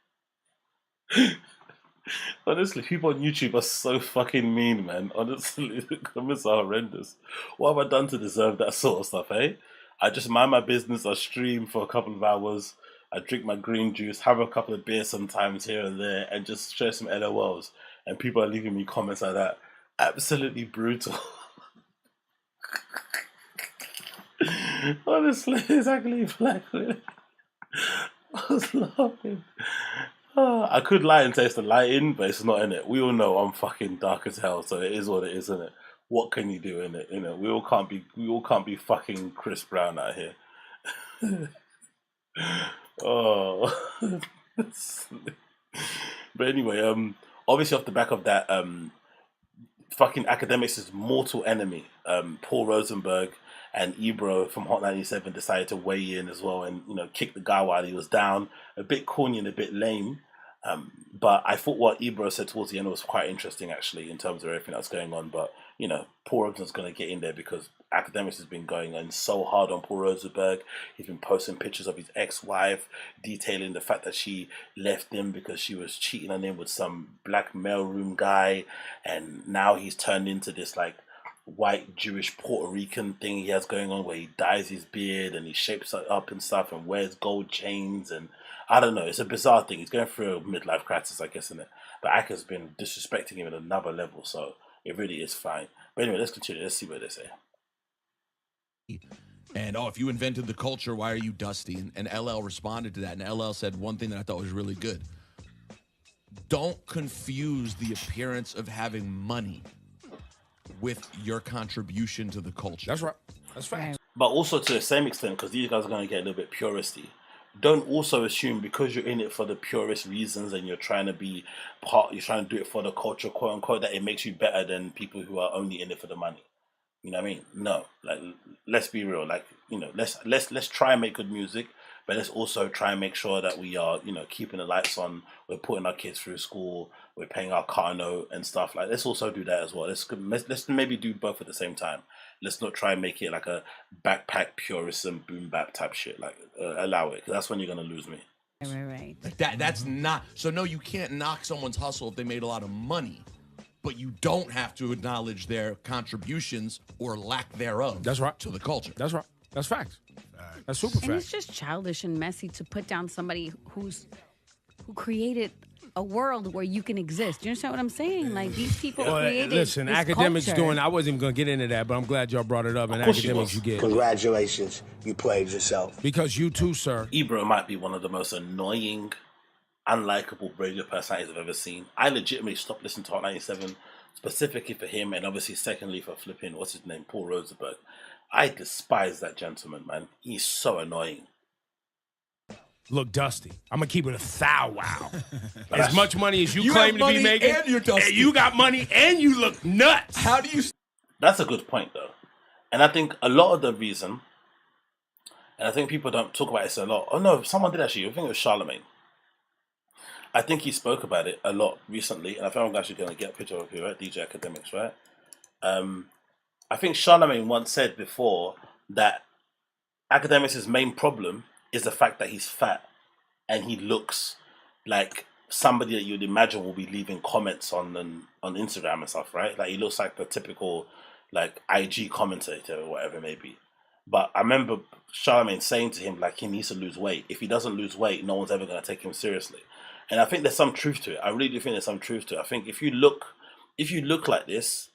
Honestly, people on YouTube are so fucking mean, man. Honestly, the comments are horrendous. What have I done to deserve that sort of stuff, eh? I just mind my business, I stream for a couple of hours, I drink my green juice, have a couple of beers sometimes here and there, and just share some LOLs. And people are leaving me comments like that. Absolutely brutal. Honestly, exactly Black Willy. I was laughing. I could lie and taste the lighting, but it's not in it. We all know I'm fucking dark as hell, so it is what it is, isn't it? What can you do in it? We all can't be fucking Chris Brown out here. Oh, but anyway, obviously off the back of that, fucking Academics' mortal enemy, Paul Rosenberg and Ebro from Hot 97 decided to weigh in as well and kick the guy while he was down. A bit corny and a bit lame. But I thought what Ebro said towards the end was quite interesting, actually, in terms of everything that's going on. But, Paul Rosenberg's going to get in there because Academics has been going on so hard on Paul Rosenberg. He's been posting pictures of his ex-wife, detailing the fact that she left him because she was cheating on him with some black mailroom guy. And now he's turned into this, like, white Jewish Puerto Rican thing he has going on where he dyes his beard and he shapes it up and stuff and wears gold chains and I don't know, it's a bizarre thing. He's going through a midlife crisis, I guess, isn't it? But Aka's been disrespecting him at another level, so it really is fine. But anyway, let's continue. Let's see what they say. And, if you invented the culture, why are you Dusty? And LL responded to that, and LL said one thing that I thought was really good. Don't confuse the appearance of having money with your contribution to the culture. That's right. That's right. But also to the same extent, because these guys are going to get a little bit puristy, don't also assume because you're in it for the purest reasons and you're trying to do it for the culture, quote unquote, that it makes you better than people who are only in it for the money. You know what I mean? No, like, let's be real. Like, let's try and make good music, but let's also try and make sure that we are, keeping the lights on. We're putting our kids through school. We're paying our car note and stuff. Like, let's also do that as well. Let's maybe do both at the same time. Let's not try and make it like a backpack purism boom bap type shit. Like, allow it, because that's when you're gonna lose me. Right. Like that's not so. No, you can't knock someone's hustle if they made a lot of money, but you don't have to acknowledge their contributions or lack thereof. That's right. To the culture. That's right. That's facts. That's super And it's facts. just childish and messy to put down somebody who created a world where you can exist. You understand what I'm saying? Like, these people created Listen, this academics culture. doing. I wasn't even going to get into that, but I'm glad y'all brought it up. And academics, you get. Congratulations, you played yourself. Because you too, sir. Ebro might be one of the most annoying, unlikable radio personalities I've ever seen. I legitimately stopped listening to Hot 97 specifically for him, and obviously secondly for flipping, what's his name, Paul Rosenberg. I despise that gentleman, man. He's so annoying. Look, Dusty, I'm going to keep it a thou wow. As much money as you claim to be making, and you're Dusty. and you got money and you look nuts. How do you? That's a good point, though. And I think a lot of the reason, and I think people don't talk about this a lot. Oh, no, someone did actually. I think it was Charlemagne. I think he spoke about it a lot recently, and I think I'm actually going to get a picture of you, right? DJ Academics, right? I think Charlemagne once said before that Academics' main problem is the fact that he's fat and he looks like somebody that you'd imagine will be leaving comments on Instagram and stuff, right? Like he looks like the typical like IG commentator or whatever it may be. But I remember Charlemagne saying to him like he needs to lose weight. If he doesn't lose weight, no one's ever going to take him seriously. And I think there's some truth to it. I really do think there's some truth to it. I think if you look like this,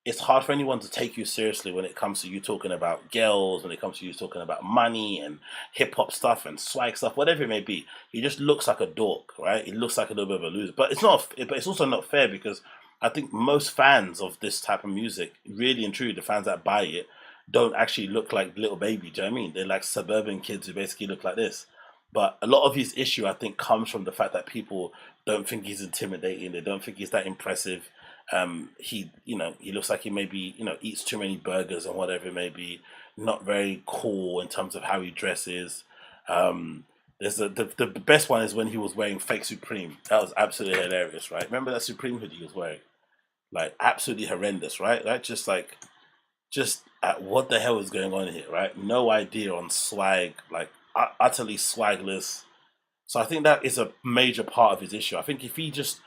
it's hard for anyone to take you seriously when it comes to you talking about girls, when it comes to you talking about money and hip hop stuff and swag stuff, whatever it may be. He just looks like a dork, right? He looks like a little bit of a loser. But it's not. But it's also not fair because I think most fans of this type of music, really and truly, the fans that buy it, don't actually look like Little Baby. Do you know what I mean? They're like suburban kids who basically look like this. But a lot of his issue, I think, comes from the fact that people don't think he's intimidating. They don't think he's that impressive. He looks like he maybe, eats too many burgers and whatever it may be. Not very cool in terms of how he dresses. There's the best one is when he was wearing fake Supreme. That was absolutely hilarious, right? Remember that Supreme hoodie he was wearing? Like, absolutely horrendous, right? Like, what the hell is going on here, right? No idea on swag, like, utterly swagless. So I think that is a major part of his issue. I think if he just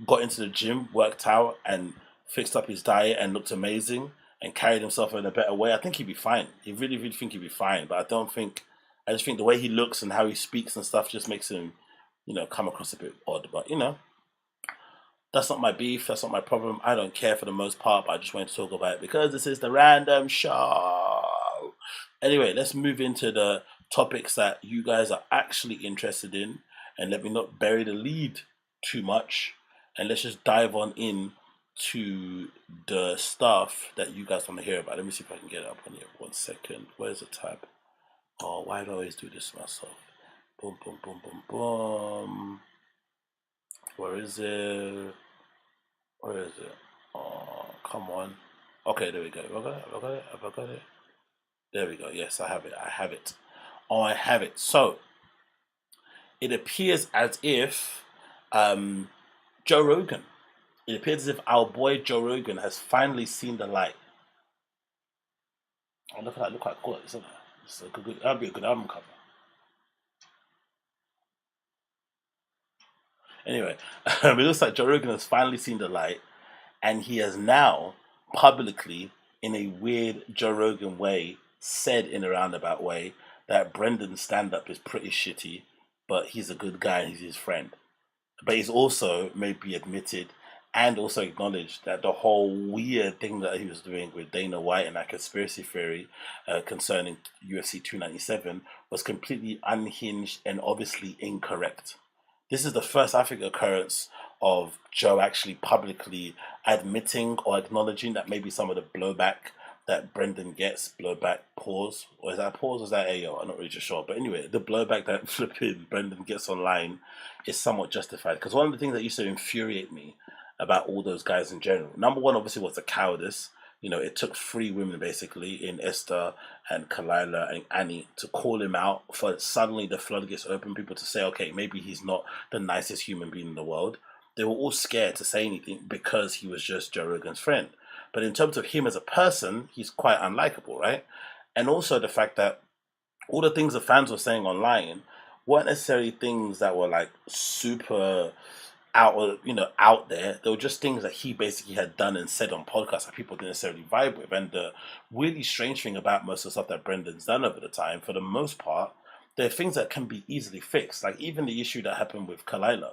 got into the gym, worked out, and fixed up his diet and looked amazing and carried himself in a better way, I think he'd be fine. I really, really think he'd be fine. But I just think the way he looks and how he speaks and stuff just makes him, come across a bit odd. But, that's not my beef. That's not my problem. I don't care for the most part, but I just wanted to talk about it because this is the random show. Anyway, let's move into the topics that you guys are actually interested in, and let me not bury the lead too much, and let's just dive on in to the stuff that you guys want to hear about. Let me see if I can get it up on here. 1 second. Where's the tab? Oh, why do I always do this to myself? Boom, boom, boom, boom, boom. Where is it? Oh, come on. Okay, there we go. Have I got it? There we go. Yes, I have it. Oh, I have it. So, it appears as if Joe Rogan. It appears as if our boy Joe Rogan has finally seen the light. Oh, look at that. Look quite cool, isn't it? That'd be a good album cover. Anyway, it looks like Joe Rogan has finally seen the light, and he has now publicly, in a weird Joe Rogan way, said in a roundabout way that Brendan's stand-up is pretty shitty, but he's a good guy and he's his friend. But he's also maybe admitted and also acknowledged that the whole weird thing that he was doing with Dana White and that conspiracy theory concerning UFC 297 was completely unhinged and obviously incorrect. This is the first, I think, occurrence of Joe actually publicly admitting or acknowledging that maybe some of the blowback that Brendan gets, blowback pause, or is that pause or is that AO? I'm not really sure. But anyway, the blowback that flipping Brendan gets online is somewhat justified. Because one of the things that used to infuriate me about all those guys in general, number one, obviously, was the cowardice. It took 3 women, basically, in Esther and Kalila and Annie, to call him out for suddenly the floodgates open, people to say, okay, maybe he's not the nicest human being in the world. They were all scared to say anything because he was just Joe Rogan's friend. But in terms of him as a person, he's quite unlikable, right? And also the fact that all the things the fans were saying online weren't necessarily things that were like super out there. They were just things that he basically had done and said on podcasts that people didn't necessarily vibe with. And the really strange thing about most of the stuff that Brendan's done over the time, for the most part, they're things that can be easily fixed. Like even the issue that happened with Kalila,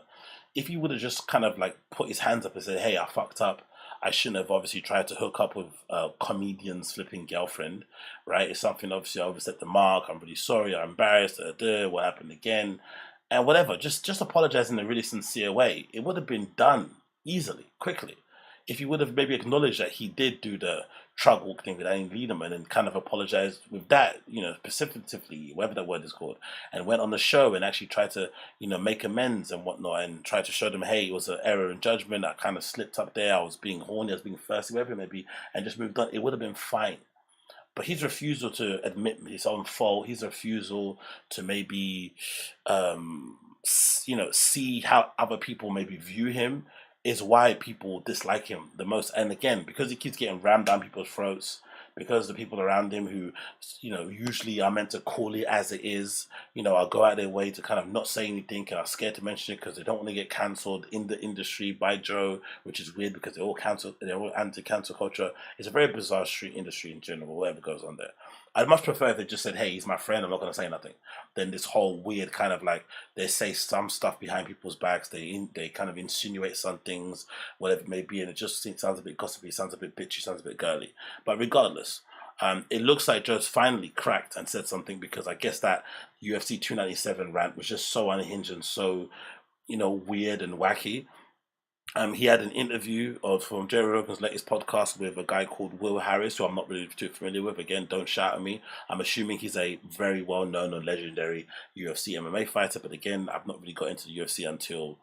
if he would have just kind of like put his hands up and said, "Hey, I fucked up. I shouldn't have obviously tried to hook up with a comedian's flipping girlfriend," right? It's something obviously I overstepped the mark. I'm really sorry. I'm embarrassed. What happened again? And whatever. Just apologize in a really sincere way. It would have been done easily, quickly. If you would have maybe acknowledged that he did do the truck walk thing with Annie Wiedemann and kind of apologized with that, specifically, whatever that word is called, and went on the show and actually tried to, make amends and whatnot and tried to show them, hey, it was an error in judgment. I kind of slipped up there. I was being horny. I was being thirsty, whatever it may be, and just moved on. It would have been fine. But his refusal to admit his own fault, his refusal to maybe, see how other people maybe view him is why people dislike him the most. And again, because he keeps getting rammed down people's throats, because the people around him who, usually are meant to call it as it is, I'll go out their way to kind of not say anything and are scared to mention it because they don't want to get cancelled in the industry by Joe, which is weird because they're all anti-cancel culture. It's a very bizarre street industry in general, whatever goes on there. I'd much prefer if they just said, hey, he's my friend, I'm not going to say nothing, than this whole weird kind of like, they say some stuff behind people's backs, they kind of insinuate some things, whatever it may be, and it just sounds a bit gossipy, sounds a bit bitchy, sounds a bit girly. But regardless, it looks like Joe's finally cracked and said something, because I guess that UFC 297 rant was just so unhinged and so, weird and wacky. He had an interview from Jerry Rogan's latest podcast with a guy called Will Harris, who I'm not really too familiar with. Again, don't shout at me. I'm assuming he's a very well-known and legendary UFC MMA fighter. But again, I've not really got into the UFC until,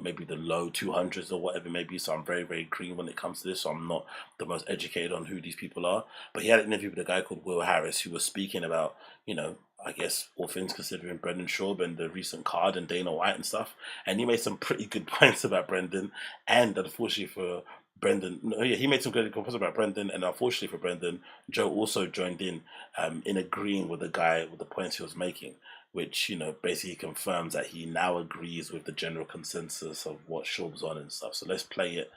maybe the low 200s or whatever it may be. So I'm very, very green when it comes to this. So I'm not the most educated on who these people are. But he had an interview with a guy called Will Harris, who was speaking about, I guess, all things considering Brendan Schaub and the recent card and Dana White and stuff. And he made some pretty good points about Brendan. And unfortunately for Brendan, he made some good points about Brendan. And unfortunately for Brendan, Joe also joined in agreeing with the guy with the points he was making, which, basically confirms that he now agrees with the general consensus of what Schaub's on and stuff. So let's play it.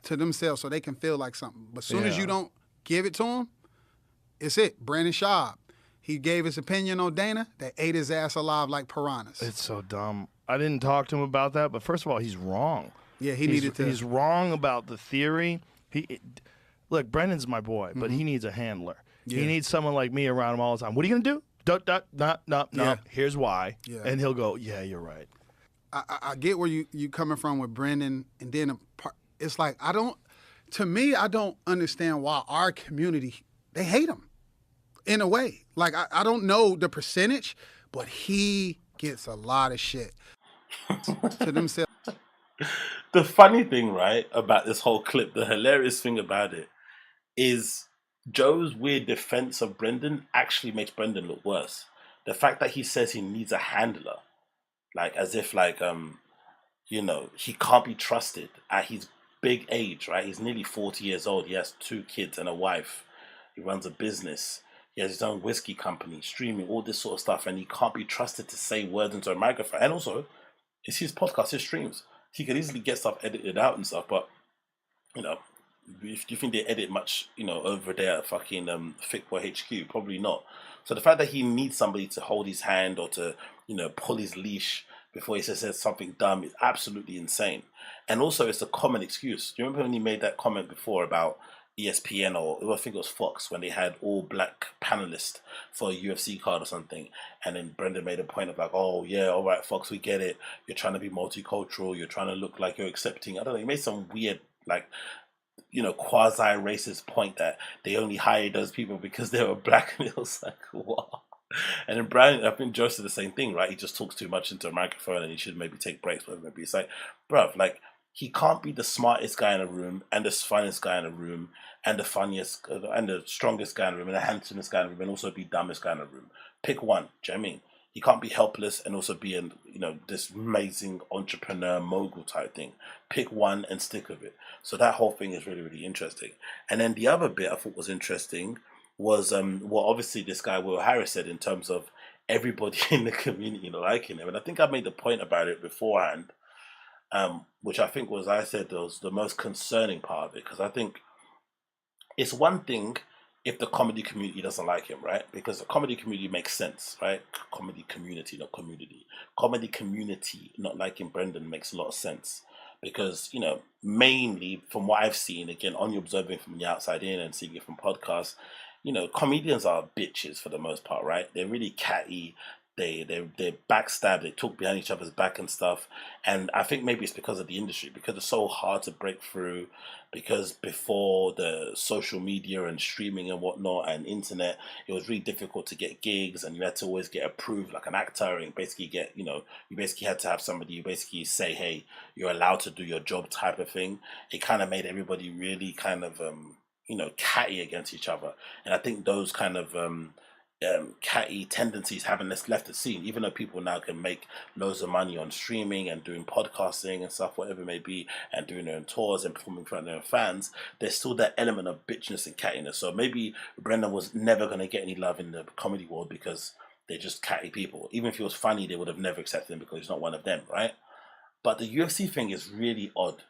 To themselves so they can feel like something. But as soon as you don't give it to them, it's it. Brandon Schaub, he gave his opinion on Dana. They ate his ass alive like piranhas. It's so dumb. I didn't talk to him about that, but first of all, he's wrong. Yeah, he's wrong about the theory. Look, Brendan's my boy, but he needs a handler. Yeah. He needs someone like me around him all the time. What are you going to do? No. Yeah. Here's why. Yeah. And he'll go, yeah, you're right. I get where you coming from with Brendan, and then it's like, I don't understand why our community, they hate him in a way. Like, I don't know the percentage, but he gets a lot of shit to themselves. The funny thing, right, about this whole clip, the hilarious thing about it is Joe's weird defense of Brendan actually makes Brendan look worse. The fact that he says he needs a handler, like as if like, he can't be trusted at his big age, right? He's nearly 40 years old. He has 2 kids and a wife. He runs a business. He has his own whiskey company, streaming, all this sort of stuff, and he can't be trusted to say words into a microphone. And also, it's his podcast, his streams. He could easily get stuff edited out and stuff, but, if you think they edit much, over there at fucking Thiccc HQ, probably not. So the fact that he needs somebody to hold his hand or to, pull his leash before he says something dumb is absolutely insane. And also, it's a common excuse. Do you remember when he made that comment before about ESPN or I think it was Fox when they had all black panelists for a UFC card or something, and then Brendan made a point of like, oh yeah, all right, Fox, we get it. You're trying to be multicultural. You're trying to look like you're accepting. I don't know. He made some weird like, quasi-racist point that they only hired those people because they were black, and it was like, what? And then Bryan, I think Joe said the same thing, right? He just talks too much into a microphone and he should maybe take breaks, whatever it may be. It's like, bruv, like, he can't be the smartest guy in a room and the funniest guy in a room and the funniest and the strongest guy in a room and the handsomest guy in a room and also be dumbest guy in a room. Pick one. Do you know what I mean? He can't be helpless and also be this amazing entrepreneur mogul type thing. Pick one and stick with it. So that whole thing is really, really interesting. And then the other bit I thought was interesting was what obviously this guy Will Harris said in terms of everybody in the community liking him. And I think I made the point about it beforehand, which I think was the most concerning part of it, because I think it's one thing if the comedy community doesn't like him, right? Because the comedy community makes sense, right? Comedy community, not community. Comedy community not liking Brendan makes a lot of sense. Because, mainly from what I've seen, again, only observing from the outside in and seeing it from podcasts, comedians are bitches for the most part, right? They're really catty. They backstab. They talk behind each other's back and stuff. And I think maybe it's because of the industry, because it's so hard to break through. Because before the social media and streaming and whatnot and internet, it was really difficult to get gigs, and you had to always get approved like an actor, and basically get, you basically had to have somebody you basically say, hey, you're allowed to do your job type of thing. It kind of made everybody really kind of catty against each other. And I think those kind of catty tendencies haven't left the scene, even though people now can make loads of money on streaming and doing podcasting and stuff, whatever it may be, and doing their own tours and performing in front of their own fans. There's still that element of bitchiness and cattiness. So maybe Brendan was never going to get any love in the comedy world because they're just catty people. Even if he was funny, they would have never accepted him because he's not one of them, right? But the UFC thing is really odd,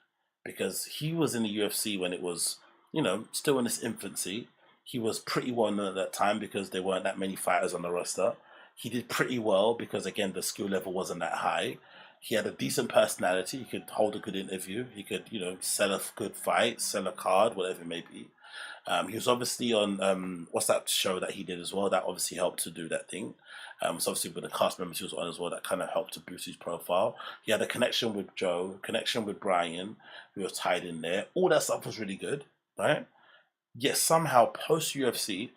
because he was in the UFC when it was, still in its infancy. He was pretty well known at that time because there weren't that many fighters on the roster. He did pretty well because, again, the skill level wasn't that high. He had a decent personality. He could hold a good interview. He could, sell a good fight, sell a card, whatever it may be. He was obviously on, what's that show that he did as well? That obviously helped to do that thing. So obviously with the cast members he was on as well, that kind of helped to boost his profile. He had a connection with Joe, connection with Bryan, who was tied in there. All that stuff was really good, right? Yet somehow post-UFC,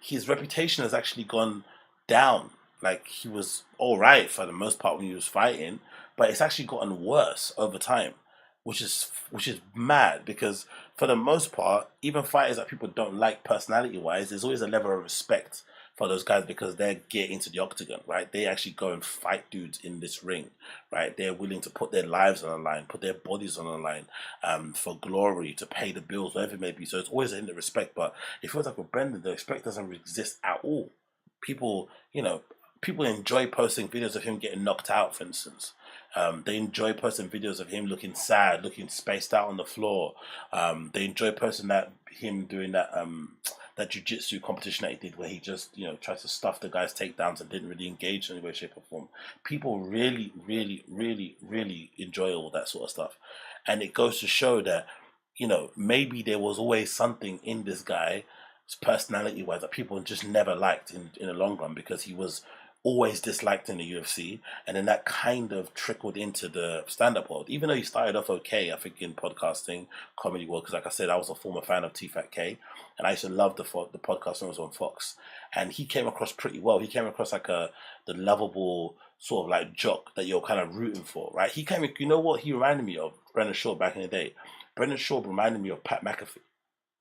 his reputation has actually gone down. Like, he was all right for the most part when he was fighting, but it's actually gotten worse over time, which is mad, because for the most part, even fighters that people don't like personality-wise, there's always a level of respect for those guys because they get into the octagon, right? They actually go and fight dudes in this ring, right? They're willing to put their lives on the line, put their bodies on the line, for glory, to pay the bills, whatever it may be. So it's always in the respect. But it feels like with Brendan, the respect doesn't exist at all. People enjoy posting videos of him getting knocked out, for instance. They enjoy posting videos of him looking sad, looking spaced out on the floor. They enjoy posting him doing that jiu-jitsu competition that he did, where he just tried to stuff the guy's takedowns and didn't really engage in any way, shape or form. People really, really, really, really enjoy all that sort of stuff. And it goes to show that maybe there was always something in this guy's personality wise that people just never liked in the long run, because he was always disliked in the UFC, and then that kind of trickled into the stand-up world. Even though he started off okay, I think, in podcasting, comedy world, because like I said, I was a former fan of Thiccc, and I used to love the podcast when it was on Fox, and he came across pretty well. He came across like the lovable sort of like jock that you're kind of rooting for, right? He came, you know what he reminded me of? Brendan Schaub back in the day. Brendan Schaub reminded me of Pat McAfee.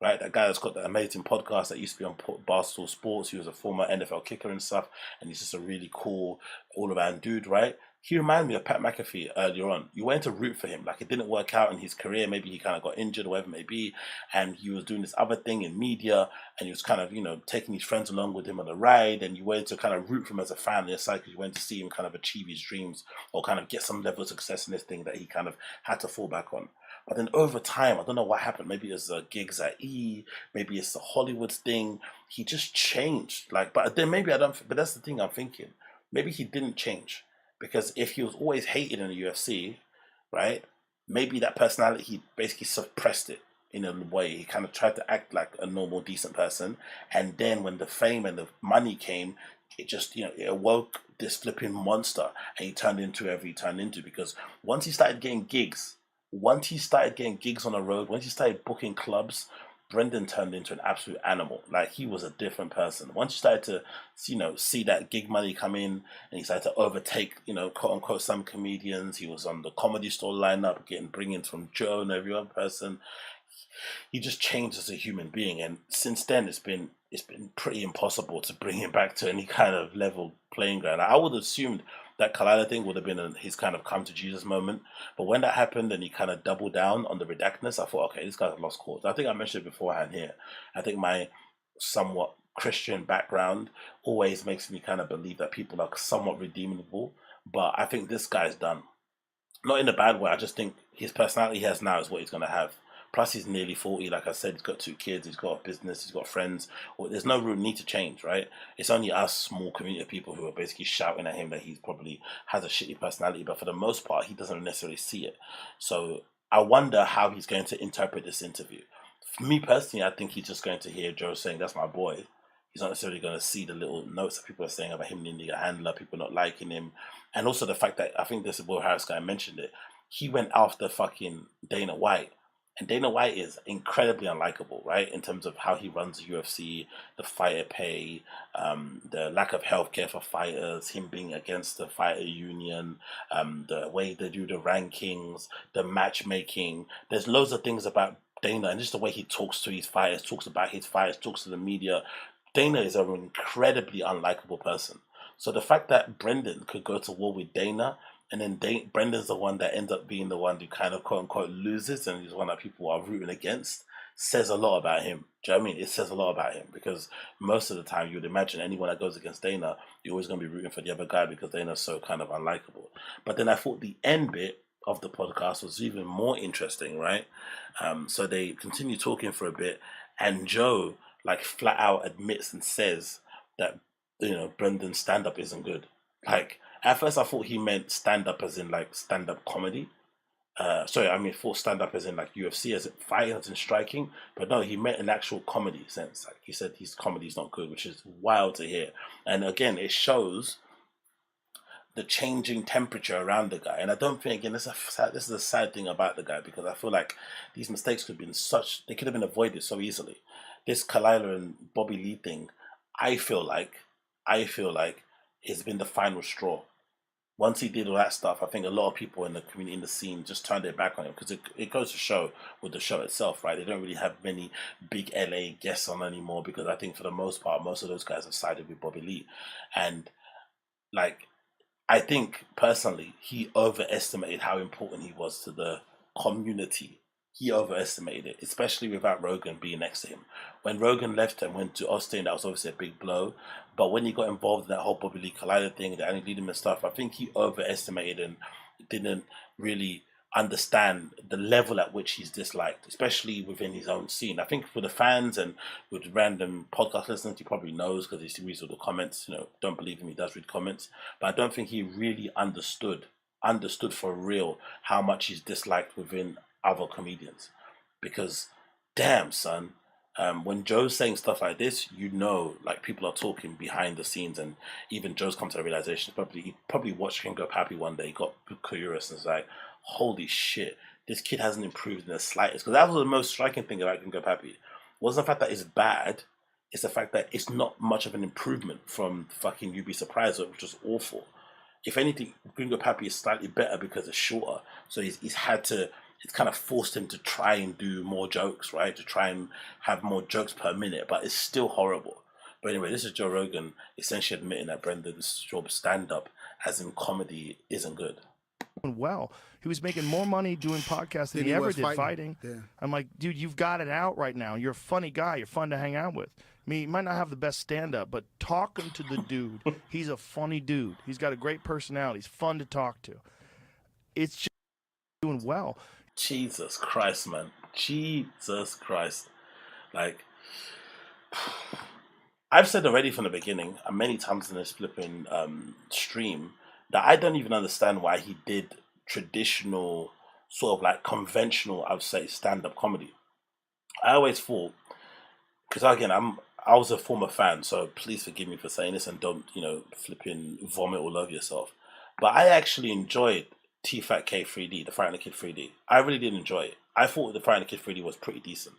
Right, that guy that's got that amazing podcast that used to be on Barstool Sports. He was a former NFL kicker and stuff, and he's just a really cool, all-around dude, right? He reminded me of Pat McAfee earlier on. You went to root for him. Like, it didn't work out in his career. Maybe he kind of got injured or whatever it may be, and he was doing this other thing in media, and he was kind of, taking his friends along with him on the ride, and you went to kind of root for him as a fan on the side, because you went to see him kind of achieve his dreams or kind of get some level of success in this thing that he kind of had to fall back on. But then over time, I don't know what happened. Maybe it's the gigs at E, maybe it's the Hollywood thing. He just changed. But then maybe I don't. But that's the thing I'm thinking. Maybe he didn't change, because if he was always hated in the UFC, right? Maybe that personality, he basically suppressed it in a way. He kind of tried to act like a normal, decent person, and then when the fame and the money came, it just it awoke this flipping monster, and he turned into whoever he turned into. Because once he started getting gigs. Once he started getting gigs on the road, once he started booking clubs, Brendan turned into an absolute animal. Like, he was a different person. Once you started to, see that gig money come in, and he started to overtake, quote unquote, some comedians. He was on the Comedy Store lineup, getting bring-ins from Joe and every other person. He just changed as a human being, and since then it's been pretty impossible to bring him back to any kind of level playing ground. I would have assumed that Kalila thing would have been his kind of come to Jesus moment, but when that happened and he kind of doubled down on the redactedness, I thought, okay, this guy's lost cause. I think I mentioned it beforehand here. I think my somewhat Christian background always makes me kind of believe that people are somewhat redeemable. But I think this guy's done. Not in a bad way. I just think his personality he has now is what he's going to have. Plus, he's nearly 40. Like I said, he's got 2 kids. He's got a business. He's got friends. Well, there's no real need to change, right? It's only us small community of people who are basically shouting at him that he probably has a shitty personality. But for the most part, he doesn't necessarily see it. So I wonder how he's going to interpret this interview. For me personally, I think he's just going to hear Joe saying, "That's my boy." He's not necessarily going to see the little notes that people are saying about him needing a handler, people not liking him. And also the fact that, I think this is Will Harris guy mentioned it, he went after fucking Dana White. And Dana White is incredibly unlikable, right? In terms of how he runs the UFC, the fighter pay, the lack of healthcare for fighters, him being against the fighter union, the way they do the rankings, the matchmaking. There's loads of things about Dana and just the way he talks to his fighters, talks about his fighters, talks to the media. Dana is an incredibly unlikable person. So the fact that Brendan could go to war with Dana, and then Brendan's the one that ends up being the one who kind of quote unquote loses, and he's one that people are rooting against, says a lot about him. Do you know what I mean? It says a lot about him because most of the time you would imagine anyone that goes against Dana, you're always going to be rooting for the other guy because Dana's so kind of unlikable. But then I thought the end bit of the podcast was even more interesting, right? So they continue talking for a bit, and Joe like flat out admits and says that, you know, Brendan's stand-up isn't good. Like, at first I thought he meant stand-up as in like stand-up comedy. Thought stand-up as in like UFC, as in fighting, as in striking. But no, he meant an actual comedy sense. Like he said his comedy is not good, which is wild to hear. And again, it shows the changing temperature around the guy. And I don't think, again, this is a sad thing about the guy, because I feel like these mistakes could have been avoided so easily. This Kalila and Bobby Lee thing, I feel like it's been the final straw. Once he did all that stuff, I think a lot of people in the community, in the scene, just turned their back on him, because it goes to show with the show itself, right? They don't really have many big LA guests on anymore, because I think for the most part, most of those guys have sided with Bobby Lee. And like, I think personally, he overestimated how important he was to the community. He overestimated it, especially without Rogan being next to him. When Rogan left and went to Austin, that was obviously a big blow. But when he got involved in that whole Bobby Lee Collider thing, the Annie Lederman stuff, I think he overestimated and didn't really understand the level at which he's disliked, especially within his own scene. I think for the fans and with random podcast listeners, he probably knows because he reads all the comments. You know, don't believe him, he does read comments. But I don't think he really understood for real how much he's disliked within other comedians. Because damn, son, when Joe's saying stuff like this, you know, like people are talking behind the scenes, and even Joe's come to the realization, he probably watched King Go Pappy one day, got curious, and was like, holy shit, this kid hasn't improved in the slightest. Because that was the most striking thing about King Go Pappy. Wasn't the fact that it's bad, it's the fact that it's not much of an improvement from fucking You'd Be Surprised, which was awful. If anything, Gringo Pappy is slightly better because it's shorter. So it's kind of forced him to try and do more jokes, right? To try and have more jokes per minute, but it's still horrible. But anyway, this is Joe Rogan essentially admitting that Brendan Schaub's stand-up, as in comedy, isn't good. Well, he was making more money doing podcasts than he ever did fighting. Yeah. I'm like, dude, you've got it out right now. You're a funny guy. You're fun to hang out with. I mean, he might not have the best stand-up, but talking to the dude, he's a funny dude. He's got a great personality. He's fun to talk to. It's just doing well. Jesus Christ, man. Jesus Christ. Like, I've said already from the beginning, and many times in this flipping stream, that I don't even understand why he did traditional, sort of like conventional, I would say, stand-up comedy. I always thought, because again, I was a former fan, so please forgive me for saying this, and don't, flipping vomit all over yourself. But I actually enjoyed Thiccc 3D, the Frightened Kid 3D. I really did enjoy it. I thought the Frightened Kid 3D was pretty decent.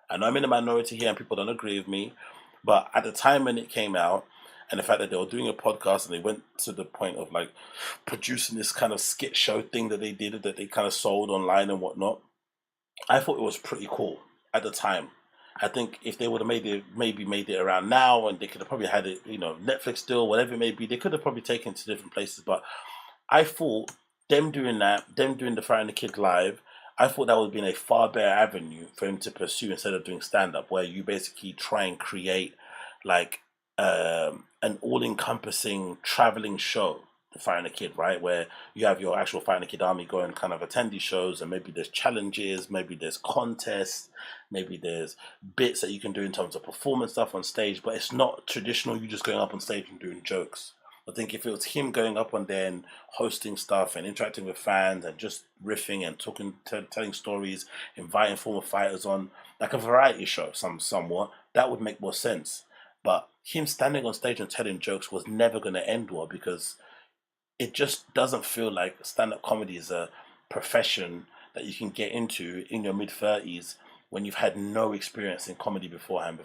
I know I'm in the minority here and people don't agree with me, but at the time when it came out, and the fact that they were doing a podcast and they went to the point of like producing this kind of skit show thing that they did, that they kind of sold online and whatnot, I thought it was pretty cool at the time. I think if they would have made it around now, and they could have probably had it, Netflix deal, whatever it may be, they could have probably taken it to different places. But I thought them doing that, them doing the Frightened Kid live, I thought that would have been a far better avenue for him to pursue instead of doing stand-up, where you basically try and create like an all-encompassing traveling show, the Fighting a Kid, right? Where you have your actual Fighting a Kid army go and kind of attend these shows, and maybe there's challenges, maybe there's contests, maybe there's bits that you can do in terms of performance stuff on stage, but it's not traditional, you just going up on stage and doing jokes. I think if it was him going up on there and hosting stuff and interacting with fans and just riffing and talking, telling stories, inviting former fighters on, like a variety show, somewhat, that would make more sense. But him standing on stage and telling jokes was never going to end well, because it just doesn't feel like stand-up comedy is a profession that you can get into in your mid-30s when you've had no experience in comedy beforehand.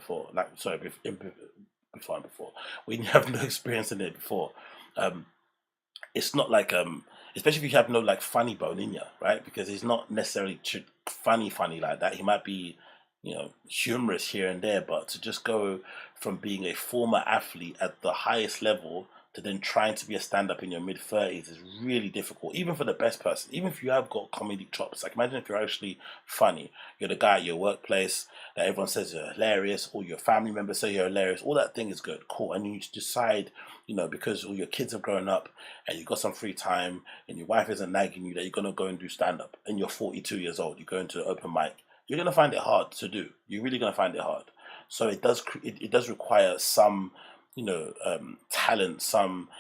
When you have no experience in it before. It's not like, especially if you have no like funny bone in you, right? Because he's not necessarily funny like that. He might be, humorous here and there, but to just go from being a former athlete at the highest level to then trying to be a stand-up in your mid-30s is really difficult, even for the best person. Even if you have got comedic chops, like imagine if you're actually funny, you're the guy at your workplace that everyone says you're hilarious, or your family members say you're hilarious, all that thing is good, cool, and you decide, because all your kids have grown up and you've got some free time and your wife isn't nagging you, that you're going to go and do stand-up, and you're 42 years old, you go into an open mic, you're going to find it hard to do. You're really going to find it hard. So it does require some talent, some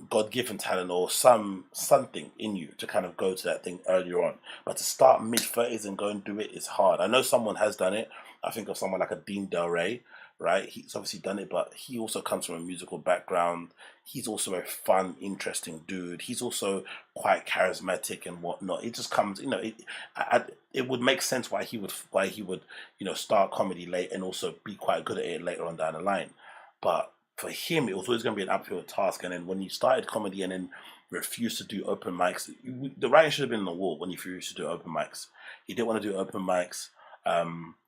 God-given talent, or something in you to kind of go to that thing earlier on. But to start mid-30s and go and do it is hard. I know someone has done it. I think of someone like a Dean Del Rey, right? He's obviously done it, but he also comes from a musical background. He's also a fun, interesting dude. He's also quite charismatic and whatnot. It just comes, it would make sense why he would, start comedy late and also be quite good at it later on down the line. But for him, it was always going to be an uphill task. And then when he started comedy and then refused to do open mics, the writing should have been on the wall when he refused to do open mics. He didn't want to do open mics.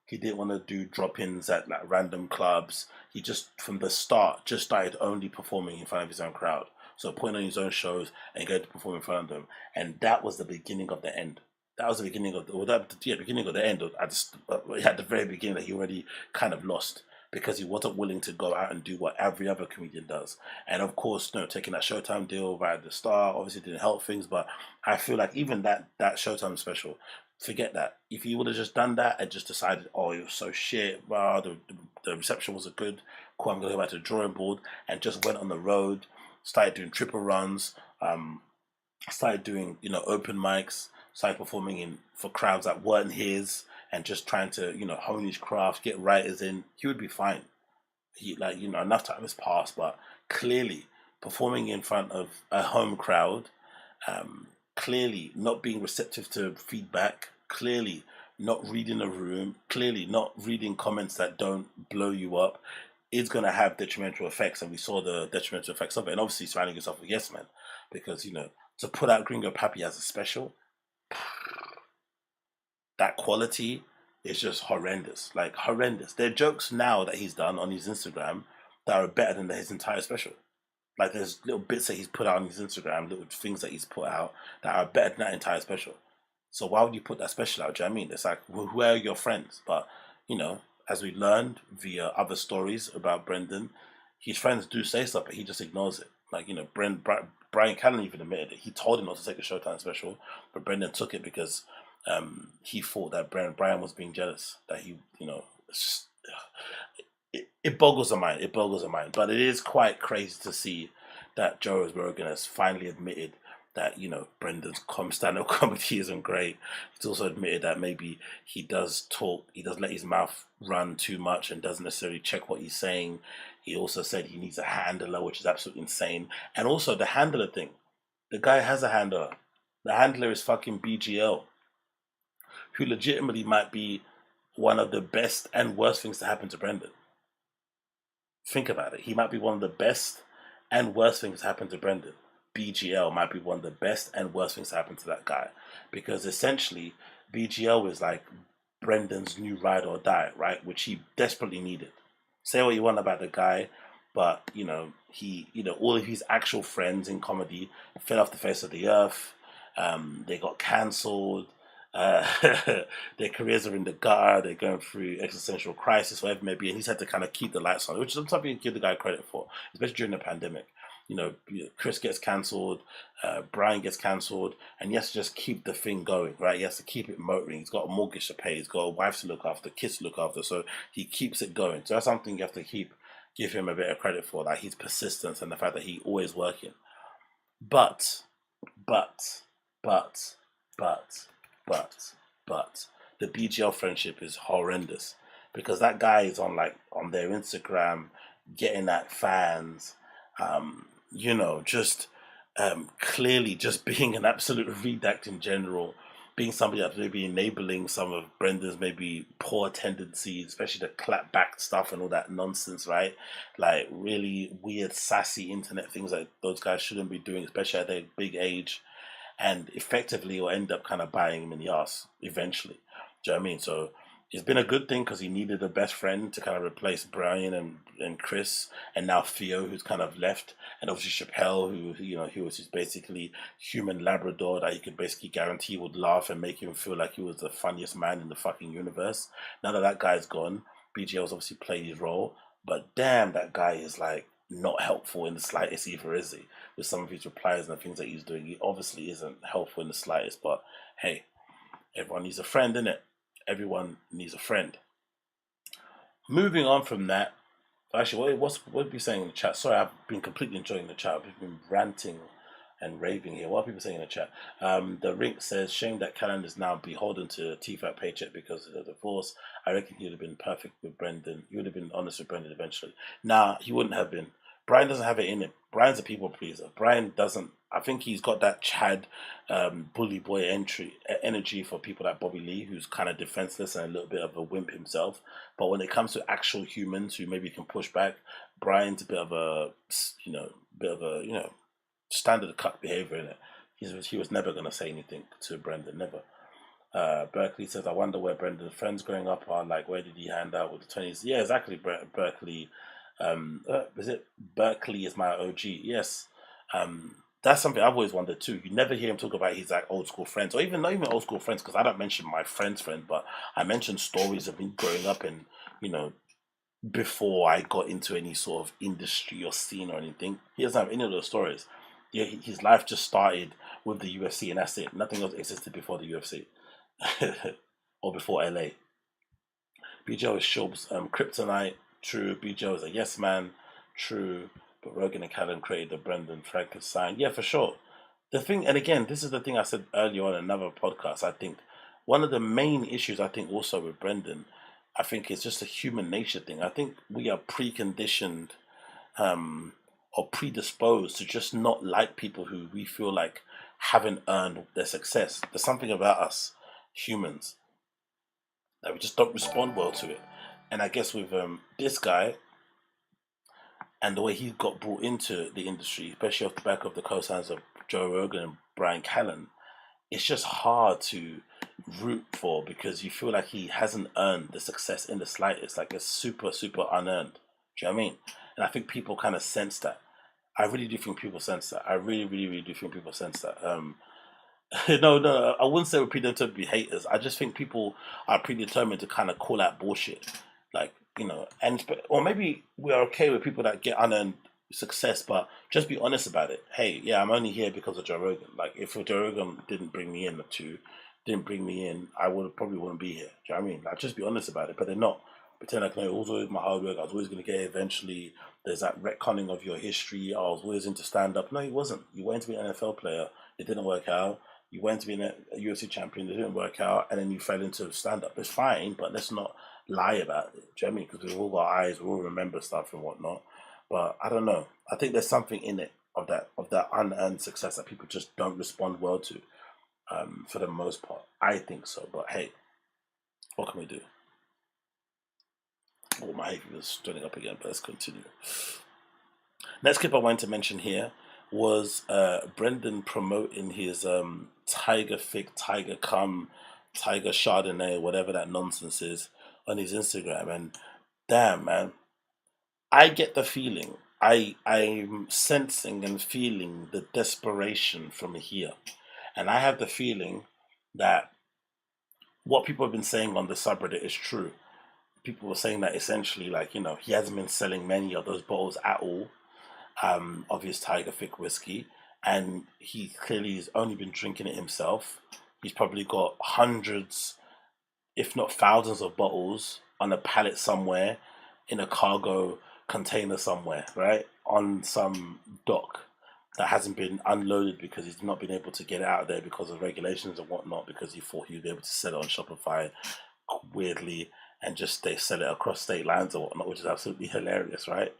He didn't want to do drop-ins at like random clubs. He just, from the start, just started only performing in front of his own crowd. So putting on his own shows and going to perform in front of them. And that was the beginning of the end. That was the beginning of beginning of the end. At the very beginning, that he already kind of lost, because he wasn't willing to go out and do what every other comedian does. And of course, taking that Showtime deal right at the start obviously didn't help things, but I feel like even that Showtime special, forget that. If he would have just done that and just decided, oh, it was so shit, wow, the reception wasn't good, cool, I'm going to go back to the drawing board, and just went on the road, started doing triple runs, started doing, open mics, started performing for crowds that weren't his, and just trying to, hone his craft, get writers in, he would be fine. Enough time has passed, but clearly performing in front of a home crowd, clearly not being receptive to feedback, clearly not reading a room, clearly not reading comments that don't blow you up, is going to have detrimental effects. And we saw the detrimental effects of it. And obviously surrounding yourself with yes men, because, to put out Gringo Papi as a special, that quality is just horrendous. Like, horrendous. There are jokes now that he's done on his Instagram that are better than his entire special. Like, there's little bits that he's put out on his Instagram, little things that he's put out that are better than that entire special. So why would you put that special out? Do you know what I mean? It's like, who are your friends? But, as we learned via other stories about Brendan, his friends do say stuff, but he just ignores it. Like, Bryan Callen even admitted it. He told him not to take the Showtime special, but Brendan took it because he thought that Bryan was being jealous. That he, it's just, it boggles the mind. It boggles the mind. But it is quite crazy to see that Joe Rogan has finally admitted that, Brendan's stand-up comedy isn't great. He's also admitted that maybe he does let his mouth run too much and doesn't necessarily check what he's saying. He also said he needs a handler, which is absolutely insane. And also the handler thing. The guy has a handler. The handler is fucking BGL, who legitimately might be one of the best and worst things to happen to Brendan. Think about it. He might be one of the best and worst things to happen to Brendan. BGL might be one of the best and worst things to happen to that guy. Because essentially, BGL was like Brendan's new ride or die, right? Which he desperately needed. Say what you want about the guy, but, he, all of his actual friends in comedy fell off the face of the earth. They got cancelled. their careers are in the gutter, they're going through existential crisis, whatever it may be, and he's had to kind of keep the lights on, which is something you give the guy credit for, especially during the pandemic. You know, Chris gets cancelled, Bryan gets cancelled, and he has to just keep the thing going, right? He has to keep it motoring. He's got a mortgage to pay, he's got a wife to look after, kids to look after, so he keeps it going. So that's something you have to give him a bit of credit for, like his persistence and the fact that he's always working. But the BGL friendship is horrendous, because that guy is on their Instagram getting at fans, just clearly just being an absolute redact in general, being somebody that's maybe enabling some of Brendan's maybe poor tendencies, especially the clap back stuff and all that nonsense, right? Like really weird, sassy internet things that those guys shouldn't be doing, especially at their big age, and effectively will end up kind of biting him in the ass eventually. Do you know what I mean? So it's been a good thing because he needed a best friend to kind of replace Bryan and Chris, and now Theo, who's kind of left, and obviously Chappelle, who he was just basically human Labrador that he could basically guarantee would laugh and make him feel like he was the funniest man in the fucking universe. Now that guy's gone, BGL's obviously played his role, but damn, that guy is like not helpful in the slightest either, is he? With some of his replies and the things that he's doing, he obviously isn't helpful in the slightest. But hey, everyone needs a friend, innit? Everyone needs a friend. Moving on from that, actually, what are you saying in the chat? Sorry, I've been completely enjoying the chat. I've been ranting and raving here. What are people saying in the chat? The Rink says, shame that Callen is now beholden to T-Fat paycheck because of the divorce. I reckon he would have been perfect with Brendan. He would have been honest with Brendan eventually. Nah, he wouldn't have been. Bryan doesn't have it in him. Bryan's a people pleaser. Bryan doesn't. I think he's got that Chad bully boy energy for people like Bobby Lee, who's kind of defenseless and a little bit of a wimp himself. But when it comes to actual humans who maybe can push back, Bryan's a bit of a standard cuck behavior in it. He was never going to say anything to Brendan, never. Berkeley says, I wonder where Brendan's friends growing up are. Like, where did he hand out with the 20s? Yeah, exactly, Berkeley. Is it Berkeley is my OG? Yes. That's something I've always wondered too. You never hear him talk about his like old school friends, or even not even old school friends, because I don't mention my friend, but I mention stories of me growing up and before I got into any sort of industry or scene or anything. He doesn't have any of those stories. Yeah, his life just started with the UFC and that's it. Nothing else existed before the UFC or before LA. BJ is Schaub's kryptonite. True. BJ is a yes man. True. But Rogan and Callen created the Brendan Frankenstein. Yeah, for sure. The thing, and again, this is the thing I said earlier on in another podcast. I think one of the main issues also with Brendan, I think it's just a human nature thing. I think we are preconditioned or predisposed to just not like people who we feel like haven't earned their success. There's something about us, humans, that we just don't respond well to it. And I guess with this guy, and the way he got brought into the industry, especially off the back of the co-signs of Joe Rogan and Bryan Callen, it's just hard to root for because you feel like he hasn't earned the success in the slightest. Like it's super, super unearned. Do you know what I mean? And I think people kind of sense that. I really do think people sense that. I really, really, really do think people sense that. No, I wouldn't say we're predetermined to be haters. I just think people are predetermined to kind of call out bullshit. Like, or maybe we're okay with people that get unearned success, but just be honest about it. Hey, yeah, I'm only here because of Joe Rogan. Like, if Joe Rogan didn't bring me in, I probably wouldn't be here. Do you know what I mean? Like, just be honest about it, but they're not. Pretend like, no, it was always my hard work. I was always going to get it eventually. There's that retconning of your history. I was always into stand-up. No, he wasn't. You went to be an NFL player. It didn't work out. You went to be a UFC champion. It didn't work out. And then you fell into stand-up. It's fine, but let's not lie about it. Do you know what I mean? Because we've all got eyes. We all remember stuff and whatnot. But I don't know. I think there's something in it of that unearned success that people just don't respond well to for the most part. I think so. But hey, what can we do? Oh, my hay was starting up again, but let's continue. Next clip I wanted to mention here was Brendan promoting his Tiger Fig, Tiger Cum, Tiger Chardonnay, whatever that nonsense is, on his Instagram. And damn, man, I get the feeling, I'm sensing and feeling the desperation from here. And I have the feeling that what people have been saying on the subreddit is true. People were saying that essentially, like, you know, he hasn't been selling many of those bottles at all, of his Tiger Thick whiskey, and he clearly has only been drinking it himself. He's probably got hundreds, if not thousands, of bottles on a pallet somewhere, in a cargo container somewhere, right, on some dock that hasn't been unloaded because he's not been able to get it out there because of regulations and whatnot, because he thought he would be able to sell it on Shopify weirdly and just they sell it across state lines or whatnot, which is absolutely hilarious, right?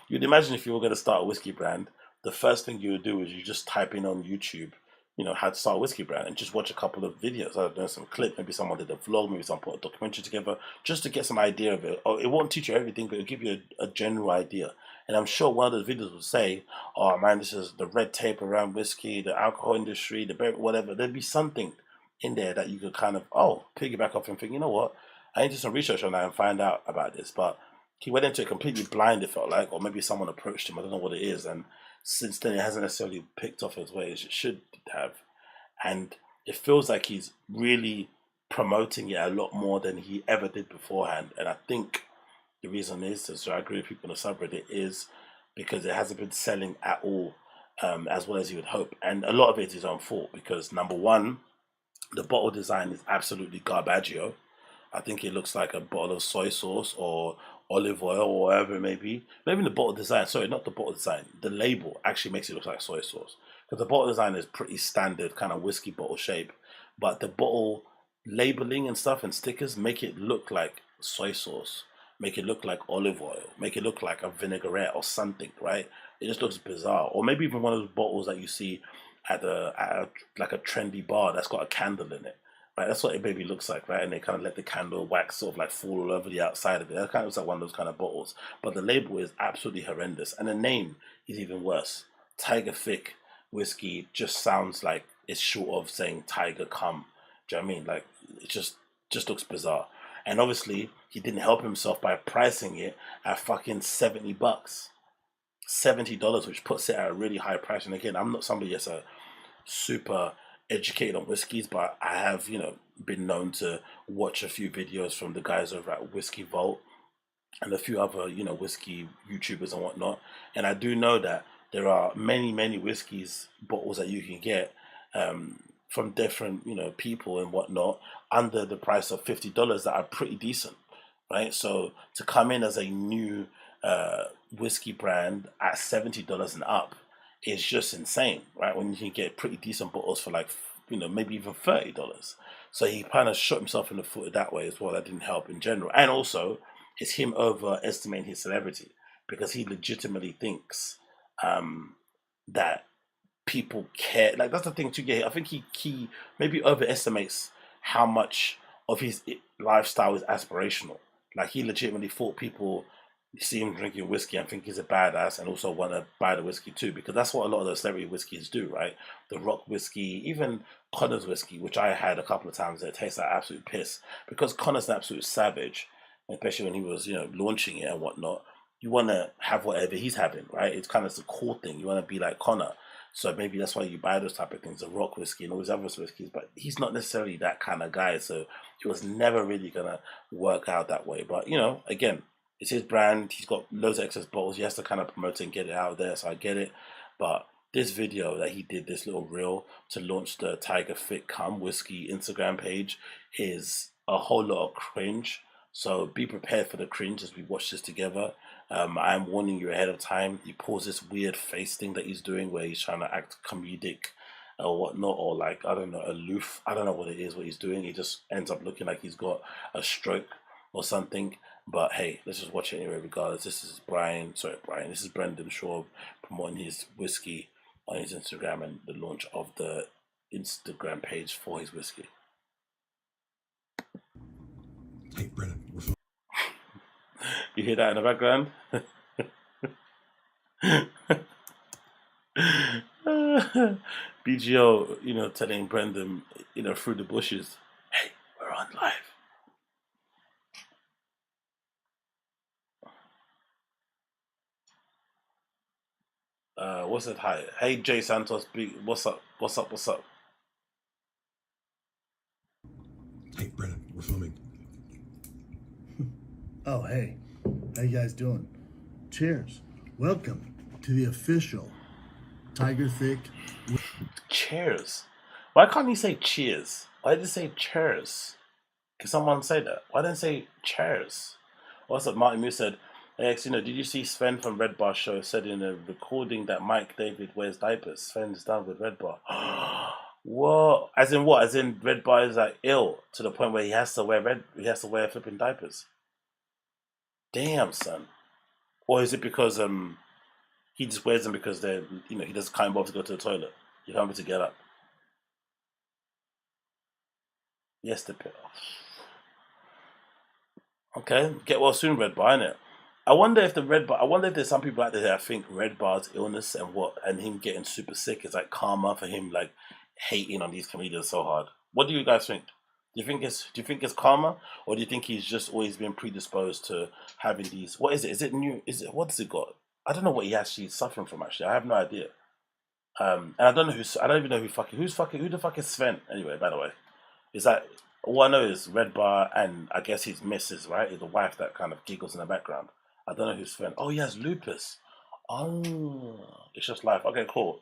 You'd imagine if you were going to start a whiskey brand, the first thing you would do is you just type in on YouTube, you know, how to start a whiskey brand, and just watch a couple of videos. I don't know, some clip, maybe someone did a vlog, maybe someone put a documentary together, just to get some idea of it. Or it won't teach you everything, but it'll give you a general idea. And I'm sure one of those videos will say, oh man, this is the red tape around whiskey, the alcohol industry, the whatever. There'd be something in there that you could kind of, piggyback off and think, you know what, I need to do some research on that and find out about this. But he went into it completely blind, it felt like, or maybe someone approached him, I don't know what it is. And since then, it hasn't necessarily picked off as well as it should have. And it feels like he's really promoting it a lot more than he ever did beforehand. And I think the reason is, so I agree with people on the subreddit, is because it hasn't been selling at all, as well as you would hope. And a lot of it is his own fault, because number one, the bottle design is absolutely garbaggio. I think it looks like a bottle of soy sauce or olive oil or whatever it may be. Not even the bottle design, sorry, not the bottle design. The label actually makes it look like soy sauce. Because the bottle design is pretty standard, kind of whiskey bottle shape. But the bottle labeling and stuff and stickers make it look like soy sauce, make it look like olive oil, make it look like a vinaigrette or something, right? It just looks bizarre. Or maybe even one of those bottles that you see at like a trendy bar that's got a candle in it, right? That's what it maybe looks like, right? And they kind of let the candle wax sort of like fall all over the outside of it. That kind of looks like one of those kind of bottles. But the label is absolutely horrendous, and the name is even worse. Tiger Thick whiskey just sounds like it's short of saying Tiger Come. Do you know what I mean? Like, it just looks bizarre. And obviously, he didn't help himself by pricing it at fucking $70. $70, which puts it at a really high price. And again, I'm not somebody that's a super educated on whiskeys, but I have, you know, been known to watch a few videos from the guys over at Whiskey Vault and a few other, you know, whiskey YouTubers and whatnot. And I do know that there are many whiskeys bottles that you can get from different, you know, people and whatnot under the price of $50 that are pretty decent, right? So to come in as a new whiskey brand at $70 and up is just insane, right? When you can get pretty decent bottles for like, you know, maybe even $30. So he kind of shot himself in the foot that way as well. That didn't help in general. And also, it's him overestimating his celebrity, because he legitimately thinks that people care. Like, that's the thing to get. I think he maybe overestimates how much of his lifestyle is aspirational. Like, he legitimately thought people see him drinking whiskey and think he's a badass and also want to buy the whiskey too, because that's what a lot of those celebrity whiskeys do, right? The Rock whiskey, even Connor's whiskey, which I had a couple of times, it tastes like absolute piss, because Connor's an absolute savage, especially when he was, you know, launching it and whatnot. You want to have whatever he's having, right? It's kind of the cool thing. You want to be like Connor. So maybe that's why you buy those type of things, the Rock whiskey and all these other whiskeys, but he's not necessarily that kind of guy. So it was never really going to work out that way. But, you know, again, it's his brand. He's got loads of excess bottles. He has to kind of promote it and get it out there. So I get it. But this video that he did, this little reel to launch the Tiger Thick Cum whiskey Instagram page, is a whole lot of cringe. So be prepared for the cringe as we watch this together. I'm warning you ahead of time. He pulls this weird face thing that he's doing where he's trying to act comedic or whatnot, or like, I don't know, aloof. I don't know what it is, what he's doing. He just ends up looking like he's got a stroke or something. But hey, let's just watch it anyway regardless. This is this is Brendan Schaub promoting his whiskey on his Instagram and the launch of the Instagram page for his whiskey. Hey, Brendan. You hear that in the background? BGO, you know, telling Brendan, you know, through the bushes, hey, we're on live. What's it? Hi. Hey, Jay Santos. What's up? What's up? What's up? Hey, Brendan. We're filming. Oh, hey. How you guys doing? Cheers. Welcome to the official Thiccc. Cheers. Why can't you say cheers? Why did you say cheers? Can someone say that? Why didn't say cheers? What's up, Martin Moose said, hey, did you see Sven from Red Bar Show said in a recording that Mike David wears diapers? Sven's done with Red Bar. What? As in what? As in Red Bar is like ill to the point where he has to wear flipping diapers. Damn, son. Or is it because he just wears them because they're he doesn't can't bother to go to the toilet. He can't bother to get up. Yes, the pill. Okay, get well soon, Red Bar, innit? I wonder if there's some people out there that think Red Bar's illness and him getting super sick is like karma for him like hating on these comedians so hard. What do you guys think? Do you think it's karma, or do you think he's just always been predisposed to having these? What is it? Is it new? What does it got? I don't know what he actually suffering from. Actually, I have no idea. And I don't even know who the fuck is Sven anyway. By the way, is that all I know is Red Bar and I guess his missus, right? Is the wife that kind of giggles in the background. I don't know who's Sven. Oh, he has lupus. Oh, it's just life. Okay, cool.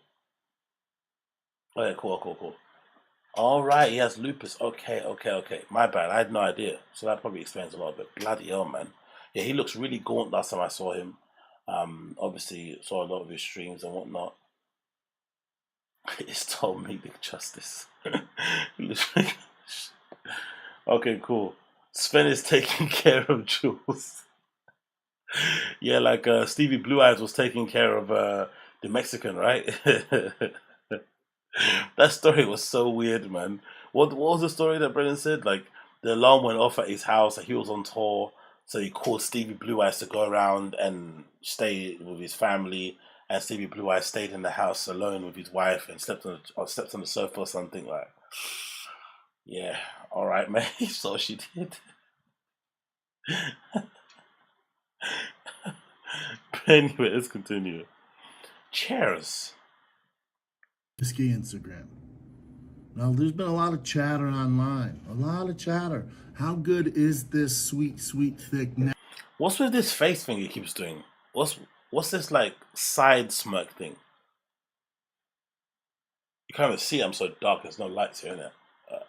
Okay, cool. All right, he has lupus. Okay. My bad. I had no idea. So that probably explains a lot of it. Bloody hell, man. Yeah, he looks really gaunt last time I saw him. Obviously saw a lot of his streams and whatnot. It's told me the justice. Okay, cool. Sven is taking care of Jules. Yeah, like Stevie Blue Eyes was taking care of the Mexican, right? That story was so weird, man. What was the story that Brennan said? Like, the alarm went off at his house, he was on tour, so he called Stevie Blue Eyes to go around and stay with his family, and Stevie Blue Eyes stayed in the house alone with his wife and slept on the sofa or something like. Yeah, all right, man. So she did. Anyway, let's continue. Cheers. Thiccc Instagram. Now, there's been a lot of chatter online. A lot of chatter. How good is this sweet, thick? What's with this face thing he keeps doing? What's this like side smirk thing? You can't even see. I'm so dark. There's no lights here, innit?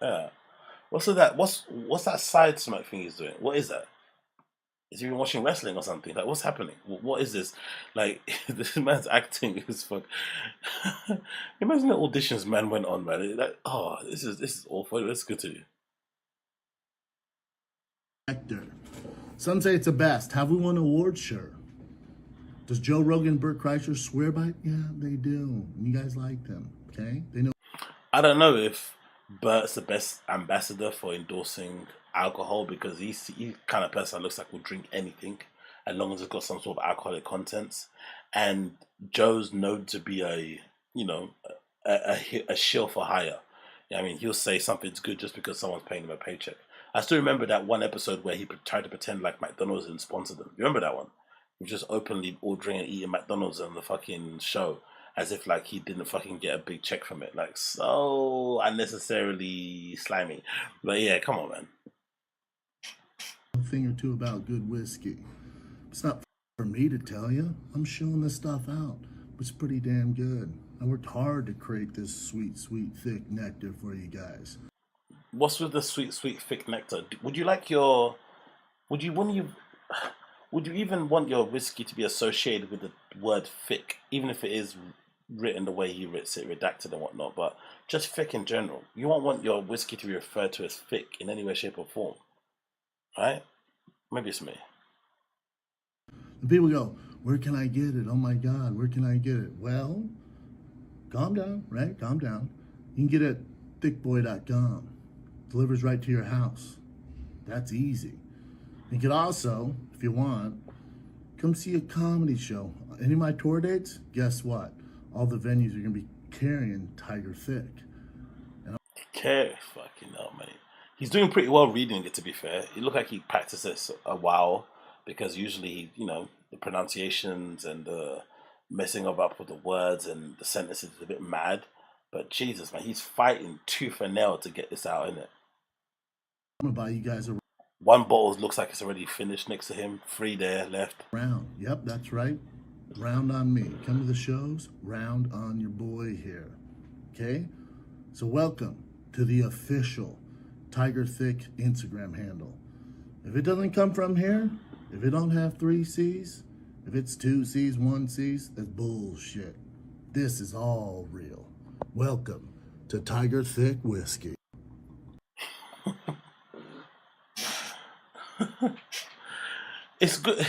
Yeah. What's with that? What's that side smirk thing he's doing? What is that? Is he even watching wrestling or something? Like, what's happening? What is this? Like, this man's acting is fuck. Imagine the auditions man went on, man. Like, oh, this is awful. Let's continue. Some say it's the best. Have we won awards? Sure. Does Joe Rogan, Bert Kreischer swear by it? Yeah, they do. You guys like them, okay? They know. I don't know if Bert's the best ambassador for endorsing alcohol because he's kind of person that looks like will drink anything as long as it's got some sort of alcoholic contents. And Joe's known to be a shill for hire. I mean, he'll say something's good just because someone's paying him a paycheck. I still remember that one episode where he tried to pretend like McDonald's didn't sponsor them. You remember that one? He was just openly ordering and eating McDonald's on the fucking show as if like he didn't fucking get a big check from it. Like, so unnecessarily slimy. But yeah, come on, man. A thing or two about good whiskey. It's not for me to tell you. I'm showing this stuff out. It's pretty damn good. I worked hard to create this sweet, thick nectar for you guys. What's with the sweet, thick nectar? Would you even want your whiskey to be associated with the word thick, even if it is written the way he writes it, redacted and whatnot, but just thick in general? You won't want your whiskey to be referred to as thick in any way, shape or form, right? Maybe it's me. And people go, where can I get it? Oh my God, where can I get it? Well, calm down, right? Calm down. You can get it at thickboy.com. Delivers right to your house. That's easy. You could also, if you want, come see a comedy show. Any of my tour dates, guess what? All the venues are going to be carrying Thiccc. Okay, fucking hell, mate. He's doing pretty well reading it, to be fair. It looked like he practiced this a while, because usually, the pronunciations and the messing up with the words and the sentences is a bit mad. But Jesus, man, he's fighting tooth and nail to get this out, innit? I'm gonna buy you guys a One bottle looks like it's already finished next to him. 3 there left. round. Yep, that's right. Round on me. Come to the shows, round on your boy here. Okay? So welcome to the official Thiccc Instagram handle. If it doesn't come from here, if it don't have 3 C's, if it's 2 C's, 1 C's, that's bullshit. This is all real. Welcome to Thiccc Whiskey. It's good.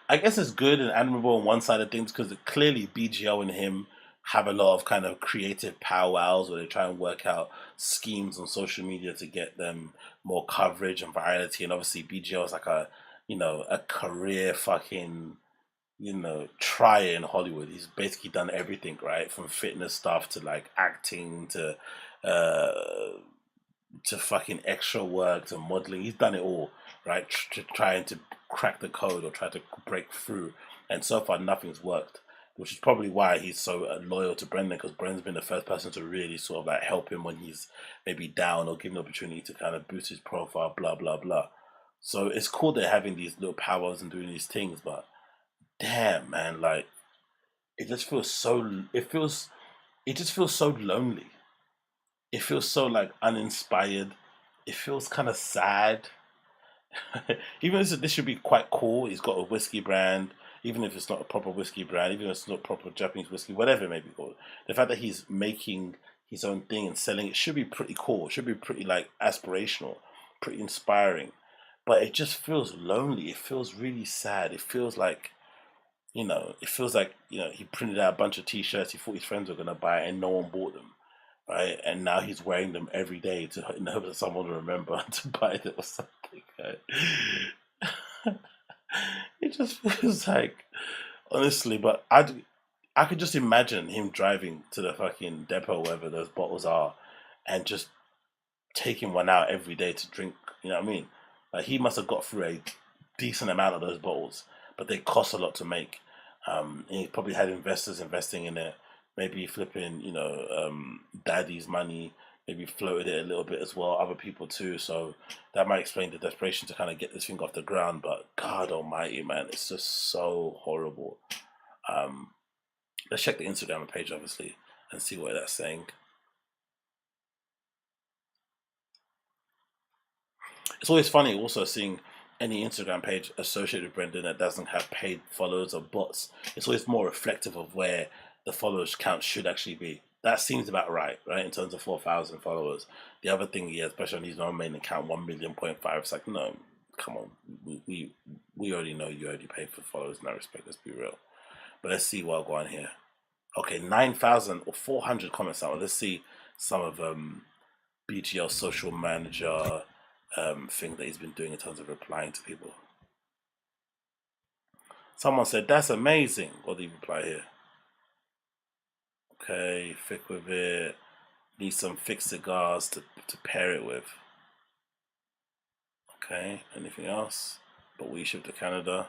I guess it's good and admirable on one side of things because clearly BGL and him have a lot of kind of creative powwows where they try and work out schemes on social media to get them more coverage and virality. And obviously BGL is like a career fucking, trier in Hollywood. He's basically done everything, right? From fitness stuff to like acting to fucking extra work to modeling. He's done it all, right? Trying to crack the code or try to break through. And so far, nothing's worked, which is probably why he's so loyal to Brendan, because Brendan's been the first person to really sort of like help him when he's maybe down or give him the opportunity to kind of boost his profile, blah, blah, blah. So it's cool they're having these little powers and doing these things, but damn, man, like, it just feels so lonely. It feels so like uninspired. It feels kind of sad. Even if this should be quite cool, he's got a whiskey brand, even if it's not a proper whiskey brand, even if it's not proper Japanese whiskey, whatever it may be called. The fact that he's making his own thing and selling it should be pretty cool. It should be pretty like aspirational, pretty inspiring. But it just feels lonely. It feels really sad. It feels like, he printed out a bunch of t-shirts he thought his friends were gonna buy and no one bought them. Right, and now he's wearing them every day in the hope that someone will remember to buy them or something. Right? It just feels like, honestly, but I could just imagine him driving to the fucking depot wherever those bottles are, and just taking one out every day to drink. You know what I mean? Like he must have got through a decent amount of those bottles, but they cost a lot to make. And he probably had investors investing in it. Maybe flipping, daddy's money, maybe floated it a little bit as well, other people too. So that might explain the desperation to kind of get this thing off the ground. But God almighty, man, it's just so horrible. Let's check the Instagram page, obviously, and see what that's saying. It's always funny also seeing any Instagram page associated with Brendan that doesn't have paid followers or bots. It's always more reflective of where the followers count should actually be. That seems about right, in terms of 4,000 followers. The other thing he has, especially on his own main account, 1.5 million. It's like, no, come on, we already know you already paid for followers in that respect. Let's be real. But let's see what I'll go on here. Okay, 9,400 comments out. Let's see some of BGL's social manager thing that he's been doing in terms of replying to people. Someone said, "That's amazing." What do you reply here? Okay, thick with it. Need some thick cigars to pair it with. Okay, anything else? But we ship to Canada.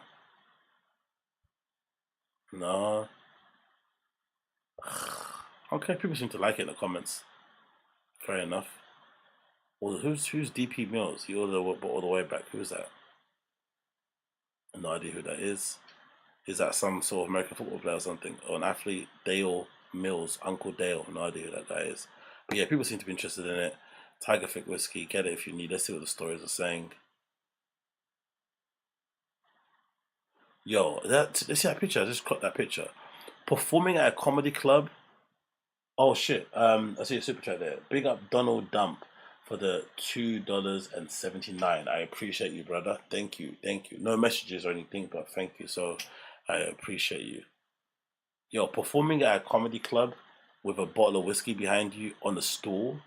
No. Okay, people seem to like it in the comments. Fair enough. Well, who's DP Mills? He ordered all the way back. Who's that? No idea who that is. Is that some sort of American football player or something? Or an athlete? Dale Mills, Uncle Dale. No idea who that guy is. But yeah, people seem to be interested in it. Thiccc whiskey. Get it if you need. Let's see what the stories are saying. Yo, let's see that picture. I just caught that picture. Performing at a comedy club. Oh shit. I see a super chat there. Big up Donald Dump for the $2.79. I appreciate you, brother. Thank you. No messages or anything, but thank you. So I appreciate you. Yo, performing at a comedy club with a bottle of whiskey behind you on a stool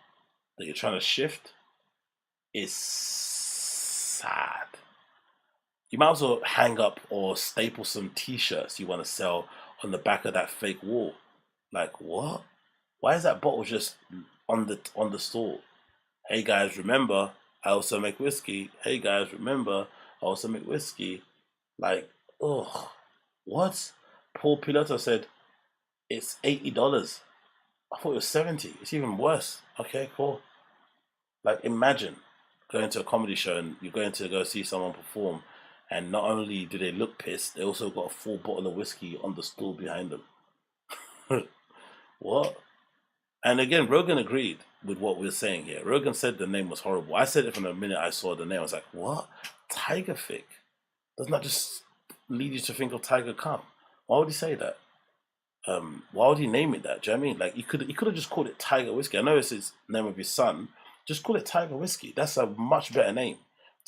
that you're trying to shift is sad. You might as well hang up or staple some t-shirts you want to sell on the back of that fake wall. Like, what? Why is that bottle just on the stool? Hey guys, remember, I also make whiskey. Hey guys, remember, I also make whiskey. Like, ugh, what? Paul Piloto said, it's $80. I thought it was $70. It's even worse. Okay, cool. Like, imagine going to a comedy show and you're going to go see someone perform, and not only do they look pissed, they also got a full bottle of whiskey on the stool behind them. What? And again, Rogan agreed with what we're saying here. Rogan said the name was horrible. I said it from the minute I saw the name. I was like, what? Tiger Thiccc? Doesn't that just lead you to think of Tiger Calm? Why would he say that? Why would he name it that? Do you know what I mean? Like, he could have just called it Tiger Whiskey. I know it's his name of his son. Just call it Tiger Whiskey. That's a much better name.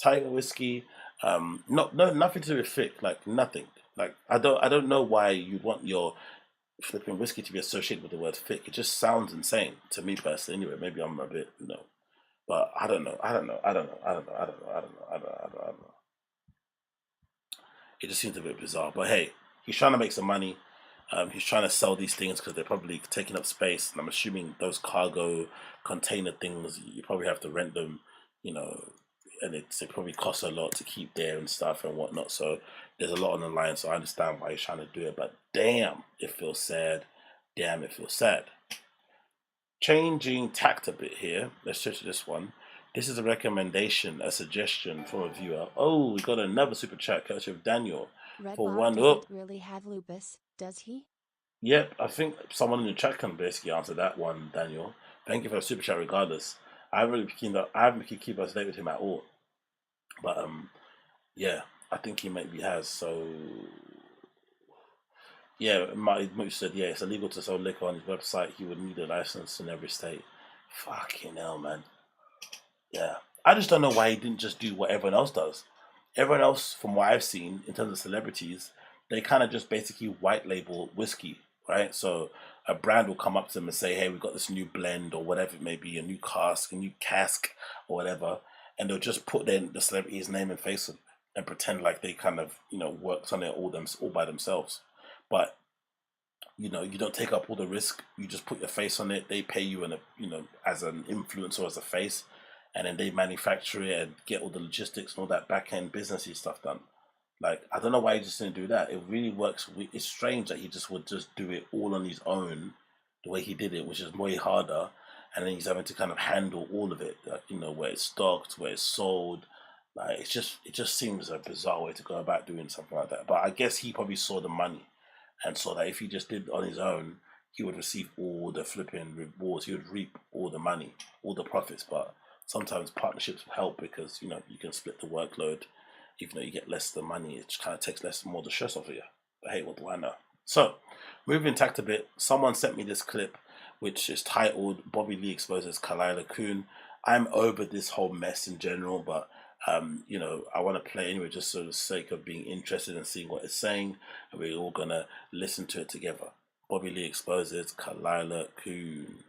Tiger Whiskey. Nothing to do with Thiccc. Like, nothing. Like, I don't know why you want your flipping whiskey to be associated with the word Thiccc. It just sounds insane to me personally. Anyway, maybe I'm a bit, but I don't know. It just seems a bit bizarre. But hey, he's trying to make some money. He's trying to sell these things because they're probably taking up space. And I'm assuming those cargo container things, you probably have to rent them, and it probably costs a lot to keep there and stuff and whatnot. So there's a lot on the line. So I understand why he's trying to do it. But damn, it feels sad. Damn, it feels sad. Changing tact a bit here. Let's switch to this one. This is a recommendation, a suggestion from a viewer. Oh, we got another super chat courtesy of Daniel. Red for Bob one doesn't really have lupus, does he? Yep, I think someone in the chat can basically answer that one, Daniel. Thank you for the super chat regardless. I haven't really keep us late with him at all. But yeah, I think he maybe has. So yeah, Moose said yeah, it's illegal to sell liquor on his website. He would need a license in every state. Fucking hell, man. Yeah, I just don't know why he didn't just do what everyone else does. Everyone else, from what I've seen in terms of celebrities, they kind of just basically white label whiskey, right? So a brand will come up to them and say, hey, we've got this new blend or whatever it may be, a new cask or whatever, and they'll just put the celebrity's name and face and pretend like they kind of, worked on it all by themselves. But, you don't take up all the risk. You just put your face on it. They pay you as an influencer, as a face, and then they manufacture it and get all the logistics and all that back-end businessy stuff done. Like, I don't know why he just didn't do that. It really works. It's strange that he would just do it all on his own, the way he did it, which is way harder. And then he's having to kind of handle all of it, like, where it's stocked, where it's sold. Like, it just seems a bizarre way to go about doing something like that. But I guess he probably saw the money and saw that if he just did it on his own, he would receive all the flipping rewards. He would reap all the money, all the profits. But sometimes partnerships help because, you can split the workload. Even though you get less of the money, it just kind of takes more of the stress off of you. But hey, what do I know? So, moving tact a bit, someone sent me this clip, which is titled, Bobby Lee Exposes Kalila Kuhn. I'm over this whole mess in general, but, I want to play anyway, just for the sake of being interested and seeing what it's saying. And we're all going to listen to it together. Bobby Lee Exposes Kalila Kuhn.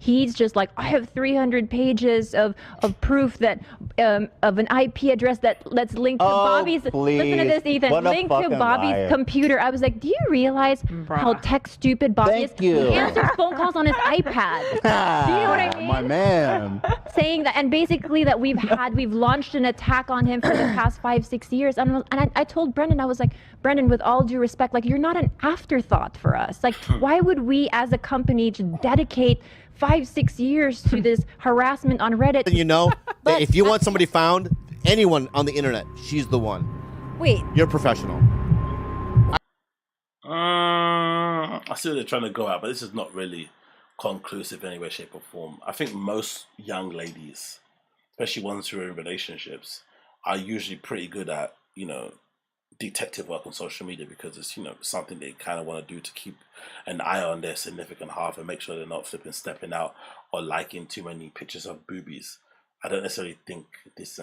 He's just like, I have 300 pages of proof that of an IP address that's linked to Bobby's. Please. Listen to this, Ethan. What a Linked to fucking Bobby's liar. computer. I was like, do you realize how tech stupid Bobby is? Thank you. He answers phone calls on his iPad. Do you know what I mean? My man. Saying that, and basically that we've launched an attack on him for the past 5-6 years. And I told Brendan, I was like, Brendan, with all due respect, like, you're not an afterthought for us. Like, why would we as a company just dedicate 5-6 years to this harassment on Reddit? If you want somebody found, anyone on the internet, she's the one. Wait. You're a professional. I see what they're trying to go at, but this is not really conclusive in any way, shape, or form. I think most young ladies, especially ones who are in relationships, are usually pretty good at, detective work on social media because it's, something they kind of want to do to keep an eye on their significant half and make sure they're not stepping out or liking too many pictures of boobies. I don't necessarily think this is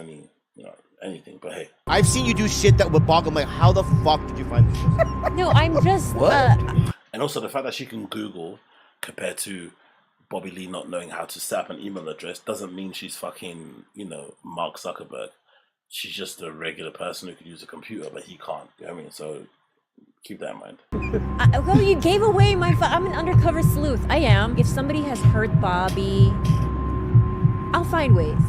anything, but hey. I've seen you do shit that would boggle my, how the fuck did you find this shit? No, I'm just... And also the fact that she can Google compared to Bobby Lee not knowing how to set up an email address doesn't mean she's fucking, Mark Zuckerberg. She's just a regular person who could use a computer, but he can't. You know what I mean? So keep that in mind. Well, you gave away my... I'm an undercover sleuth. I am. If somebody has hurt Bobby, I'll find ways.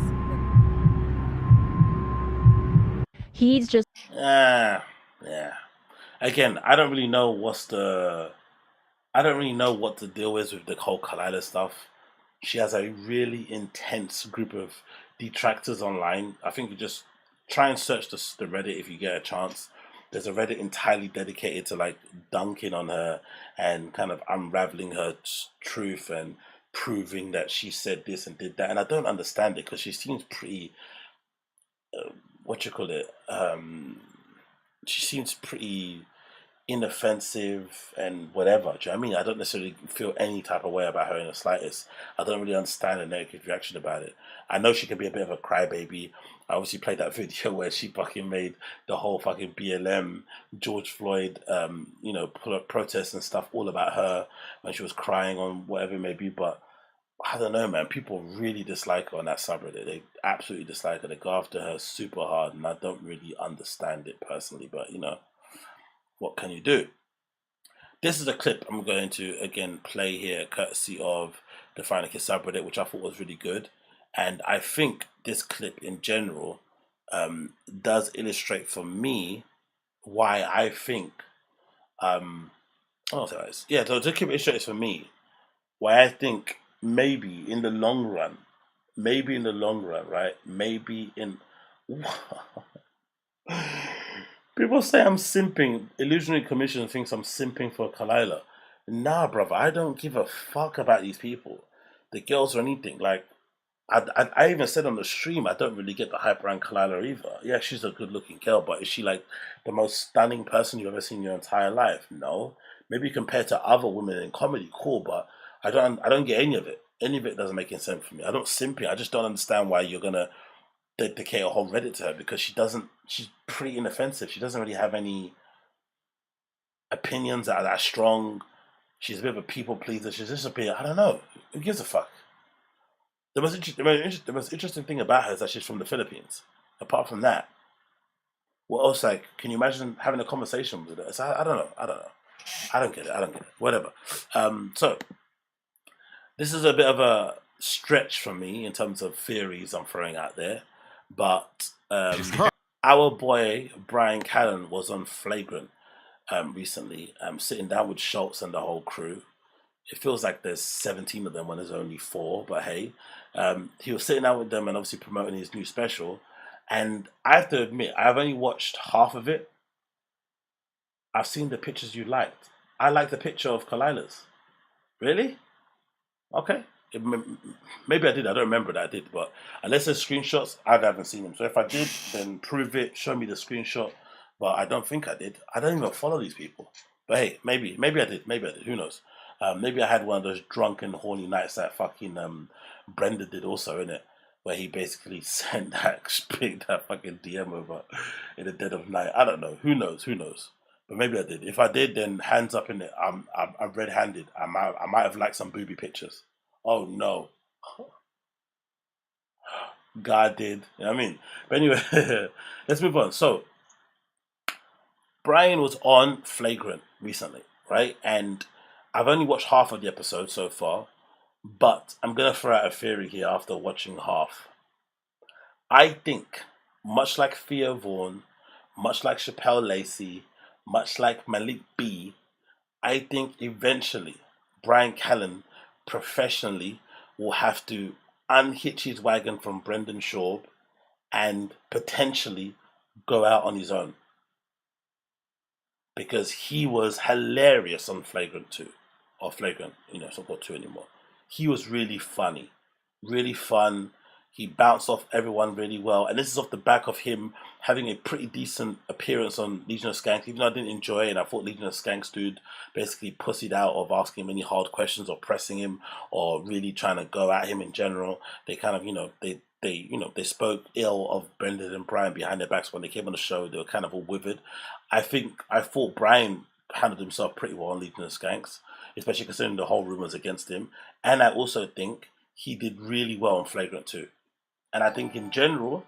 He's just... Yeah. Again, I don't really know what the deal is with the whole Kalila stuff. she has a really intense group of detractors online. I think you just try and search the Reddit if you get a chance. There's a Reddit entirely dedicated to like dunking on her and kind of unraveling her truth and proving that she said this and did that. And I don't understand it because she seems pretty, she seems pretty inoffensive and whatever. Do you know what I mean? I don't necessarily feel any type of way about her in the slightest. I don't really understand the negative reaction about it. I know she can be a bit of a crybaby. I obviously played that video where she fucking made the whole fucking BLM, George Floyd, protests and stuff all about her when she was crying on whatever it may be. But I don't know, man. People really dislike her on that subreddit. They absolutely dislike her. They go after her super hard, and I don't really understand it personally. But what can you do? This is a clip I'm going to again play here, courtesy of the Thiccc subreddit, which I thought was really good. And I think this clip in general does illustrate for me why I think so the clip illustrates for me why I think maybe in the long run, right? People say I'm simping. Illusionary Commission thinks I'm simping for Kalila. Nah, brother, I don't give a fuck about these people, the girls or anything. Like, I even said on the stream, I don't really get the hype around Kalila either. Yeah, she's a good-looking girl, but is she like the most stunning person you've ever seen in your entire life? No. Maybe compared to other women in comedy, cool, but I don't get any of it. Any of it doesn't make any sense for me. I don't simping. I just don't understand why you're gonna dedicate a whole Reddit to her, because she's pretty inoffensive. She doesn't really have any opinions that are that strong. She's a bit of a people pleaser. She's just a bit, I don't know. Who gives a fuck? The most interesting thing about her is that she's from the Philippines. Apart from that, what else? Like, can you imagine having a conversation with her? So I don't know. I don't get it. Whatever. So this is a bit of a stretch for me in terms of theories I'm throwing out there. But our boy Bryan Callen was on Flagrant recently, sitting down with Schultz and the whole crew. It feels like there's 17 of them when there's only 4, but hey. He was sitting down with them and obviously promoting his new special. And I have to admit, I've only watched half of it. I've seen the pictures you liked. I like the picture of Kalila's. Really? Okay. Maybe I did. I don't remember that I did. But unless there's screenshots, I haven't seen them. So if I did, then prove it. Show me the screenshot. But I don't think I did. I don't even follow these people. But hey, maybe I did. Who knows? Maybe I had one of those drunken, horny nights that fucking Brenda did also, innit? Where he basically sent that fucking DM over in the dead of night. I don't know. Who knows? But maybe I did. If I did, then hands up in it. I'm red-handed. I might have liked some booby pictures. Oh no. God did. You know what I mean? But anyway, let's move on. So, Bryan was on Flagrant recently, right? And I've only watched half of the episode so far, but I'm going to throw out a theory here after watching half. I think, much like Theo Vaughn, much like Chappelle Lacey, much like Malik B, I think eventually Bryan Callen professionally will have to unhitch his wagon from Brendan Schaub and potentially go out on his own. Because he was hilarious on Flagrant 2. Or Flagrant, it's not called 2 anymore. He was really funny. Really fun. He bounced off everyone really well. And this is off the back of him having a pretty decent appearance on Legion of Skanks. Even though I didn't enjoy it, and I thought Legion of Skanks dude basically pussied out of asking him any hard questions or pressing him or really trying to go at him in general. They kind of, they spoke ill of Brendan and Bryan behind their backs when they came on the show. They were kind of all withered. I thought Bryan handled himself pretty well on Legion of Skanks, especially considering the whole rumors against him. And I also think he did really well on Flagrant 2. And I think in general,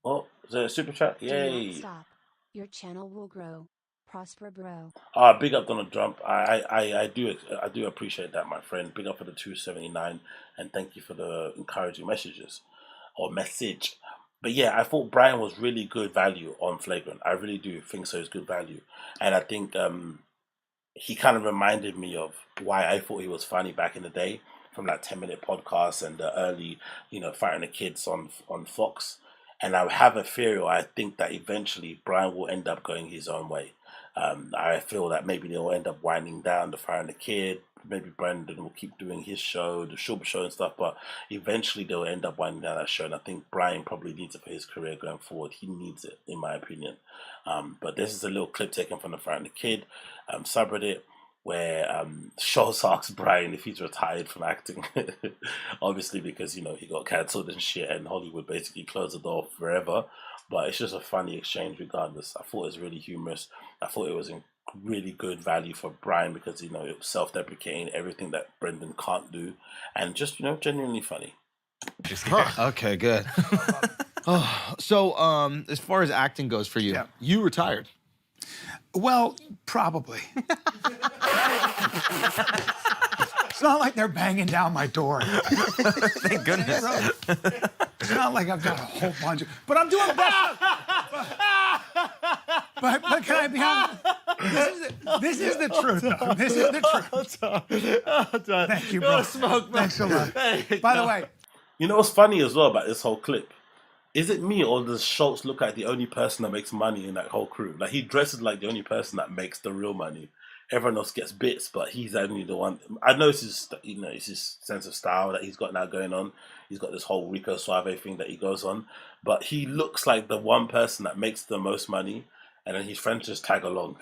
is there a super chat? Yay! Do not stop. Your channel will grow. Prosper, bro. Big up Donald Trump. I do appreciate that, my friend. Big up for the 279, and thank you for the encouraging messages or message. But yeah, I thought Bryan was really good value on Flagrant. I really do think so. It's good value, and I think he kind of reminded me of why I thought he was funny back in the day. from that 10-minute podcast and the early, Fighting the Kids on Fox. And I have a theory, or I think that eventually Bryan will end up going his own way. I feel that maybe they'll end up winding down the Fighting the Kid. Maybe Brendan will keep doing his show, the Schaub show and stuff, but eventually they'll end up winding down that show. And I think Bryan probably needs it for his career going forward. He needs it, in my opinion. But this is a little clip taken from the Fighting the Kid subreddit, where Schultz asks Bryan if he's retired from acting. Obviously, because, he got cancelled and shit, and Hollywood basically closed the door forever. But it's just a funny exchange regardless. I thought it was really humorous. I thought it was in really good value for Bryan because, it was self-deprecating, everything that Brendan can't do, and just, genuinely funny. Okay, good. So, as far as acting goes for you, you retired. Well, probably. It's not like they're banging down my door. Thank goodness. It's not like I've got a whole bunch of, but I'm doing the best. But can I be honest? This is the truth, though. This is the truth. Thank you, bro. Thanks a lot. By the way. You know what's funny as well about this whole clip? Is it me, or does Schultz look like the only person that makes money in that whole crew? Like, he dresses like the only person that makes the real money. Everyone else gets bits, but he's only the one. I know it's his sense of style that he's got now going on. He's got this whole Rico Suave thing that he goes on, but he looks like the one person that makes the most money, and then his friends just tag along.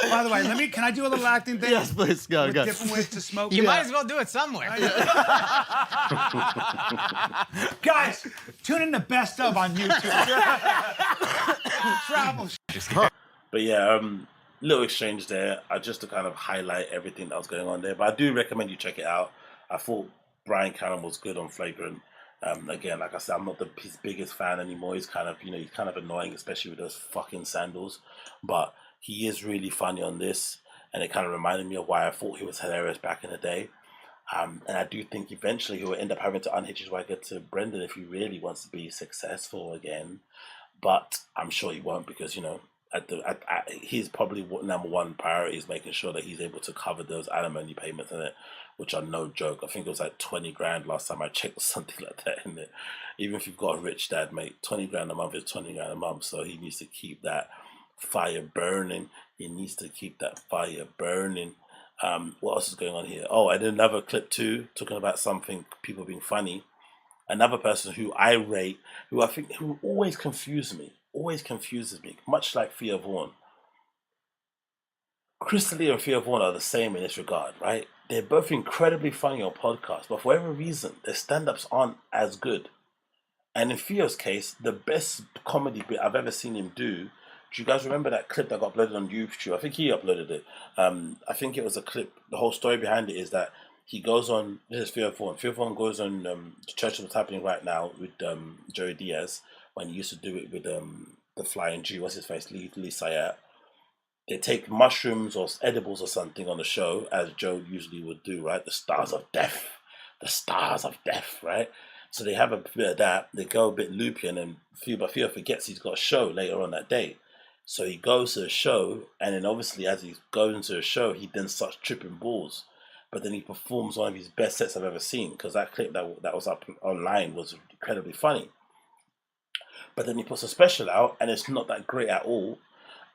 By the way, can I do a little acting thing? Yes, please, go. Different ways to smoke. You might as well do it somewhere. Guys, tune in to Best Of on YouTube. Travel. But yeah, little exchange there, just to kind of highlight everything that was going on there. But I do recommend you check it out. I thought Bryan Callen was good on Flagrant. Again, like I said, I'm not his biggest fan anymore. He's kind of, he's kind of annoying, especially with those fucking sandals. But he is really funny on this, and it kind of reminded me of why I thought he was hilarious back in the day. And I do think eventually he will end up having to unhitch his wagon to Brendan if he really wants to be successful again. But I'm sure he won't, because, he's probably number one priority is making sure that he's able to cover those alimony payments in it, which are no joke. I think it was like 20 grand last time I checked, or something like that in it. Even if you've got a rich dad, mate, 20 grand a month is 20 grand a month. So he needs to keep that fire burning. He needs to keep that fire burning. What else is going on here? Oh, and another clip too, talking about something, people being funny. Another person who I rate, who always confuses me, much like Thea Vaughn. Chris D'Elia and Thea Vaughn are the same in this regard, right? They're both incredibly funny on podcasts, but for whatever reason, their stand-ups aren't as good. And in Thea's case, the best comedy bit I've ever seen him do, do you guys remember that clip that got uploaded on YouTube? I think he uploaded it. I think it was a clip. The whole story behind it is that he goes on, this is Thea Vaughn. Thea Vaughn goes on the Church of What's Happening Right Now with Joey Diaz, when he used to do it with the Flying Jew, what's his face, Lee Sayat. They take mushrooms or edibles or something on the show, as Joe usually would do, right? The stars of death, right? So they have a bit of that. They go a bit loopy, and then Thea forgets he's got a show later on that day. So he goes to the show, and then obviously as he's going into the show, he then starts tripping balls. But then he performs one of his best sets I've ever seen, because that clip that was up online was incredibly funny. But then he puts a special out, and it's not that great at all.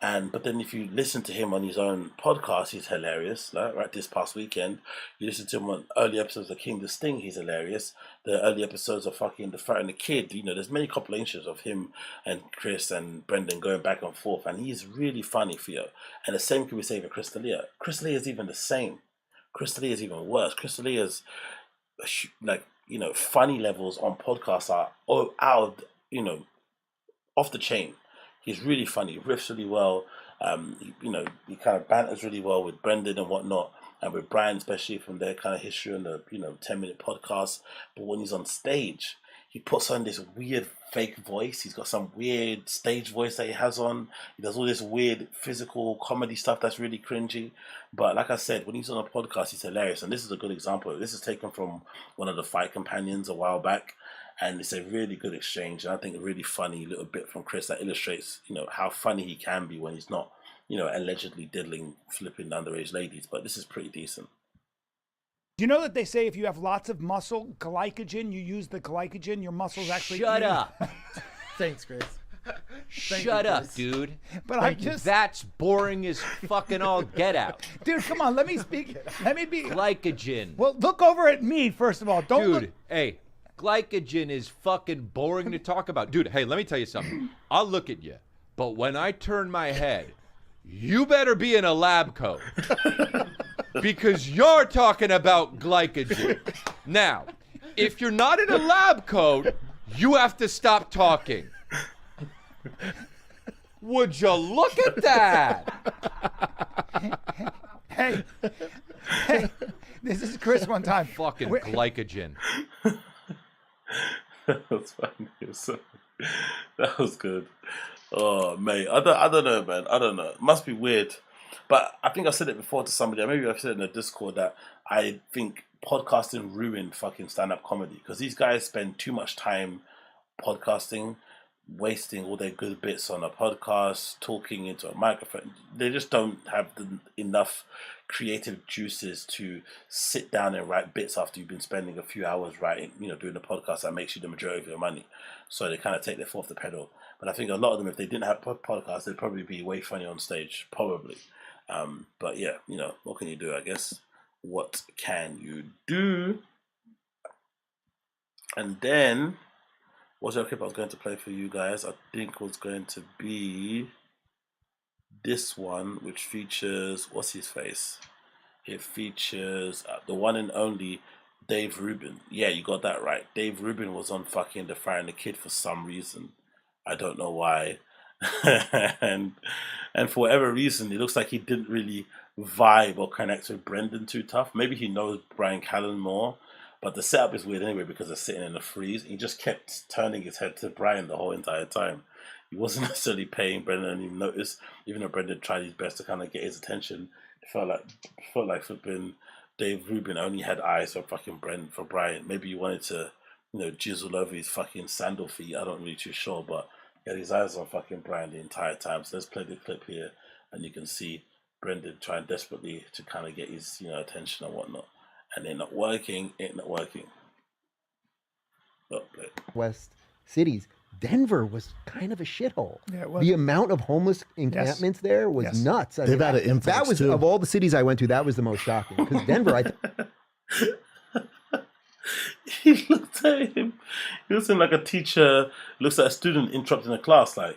But then if you listen to him on his own podcast, he's hilarious. Right, this past weekend, you listen to him on early episodes of King the Sting, he's hilarious. The early episodes of fucking The Fighting the Kid, there's many compilations of him and Chris and Brendan going back and forth, and he's really funny, Theo. And the same can be said for Chris D'Elia. Chris D'Elia is even the same. Chris D'Elia is even worse. Chris D'Elia's funny levels on podcasts are out, off the chain. He's really funny. He riffs really well. He kind of banters really well with Brendan and whatnot, and with Bryan, especially from their kind of history on the 10-minute podcast. But when he's on stage, he puts on this weird fake voice. He's got some weird stage voice that he has on. He does all this weird physical comedy stuff that's really cringy. But like I said, when he's on a podcast, he's hilarious. And this is a good example. This is taken from one of the Fight Companions a while back. And it's a really good exchange. And I think a really funny little bit from Chris that illustrates, how funny he can be when he's not, allegedly diddling, flipping underage ladies. But this is pretty decent. Do you know that they say if you have lots of muscle glycogen, you use the glycogen, your muscles actually Shut up. Thanks, Chris. Shut up, dude. But That's boring as fucking all get out. Dude, come on, let me speak. Let me be. Glycogen. Well, look over at me, first of all. Don't Dude, look. hey, glycogen is fucking boring to talk about. Dude, hey, let me tell you something. I'll look at you, but when I turn my head, you better be in a lab coat. Because you're talking about glycogen. Now, if you're not in a lab coat, you have to stop talking. Would you look at that? Hey, this is Chris one time. Fucking glycogen. That was funny. That was good. Oh, mate. I don't know, man. I don't know. It must be weird. But I think I said it before to somebody, or maybe I've said it in the Discord, that I think podcasting ruined fucking stand-up comedy because these guys spend too much time podcasting, wasting all their good bits on a podcast, talking into a microphone. They just don't have enough creative juices to sit down and write bits after you've been spending a few hours writing, doing a podcast that makes you the majority of your money. So they kind of take their foot off the pedal. But I think a lot of them, if they didn't have podcasts, they'd probably be way funny on stage, probably. But yeah, what can you do, I guess? What can you do? And then, what's the clip I was going to play for you guys? I think was going to be this one, which features, what's his face? It features the one and only Dave Rubin. Yeah, you got that right. Dave Rubin was on fucking The Fire and the Kid for some reason. I don't know why. and for whatever reason, it looks like he didn't really vibe or connect with Brendan too tough. Maybe he knows Bryan Callen more, but the setup is weird anyway because they're sitting in a freeze. He just kept turning his head to Bryan the whole entire time. He wasn't necessarily paying Brendan any notice, even though Brendan tried his best to kind of get his attention. It felt like flipping Dave Rubin only had eyes for fucking Bryan. Maybe he wanted to, jizzle over his fucking sandal feet. I don't really too sure, but he had his eyes on fucking Bryan the entire time. So let's play the clip here, and you can see Brendan trying desperately to kind of get his, attention and whatnot. And they're not working. It's not working. Oh, play. West cities. Denver was kind of a shithole. Yeah, it was. The amount of homeless encampments there was nuts. They've had an influx, that was too. Of all the cities I went to, that was the most shocking. Because Denver, He looked at him. He looks like a teacher looks at a student interrupting a class. Like,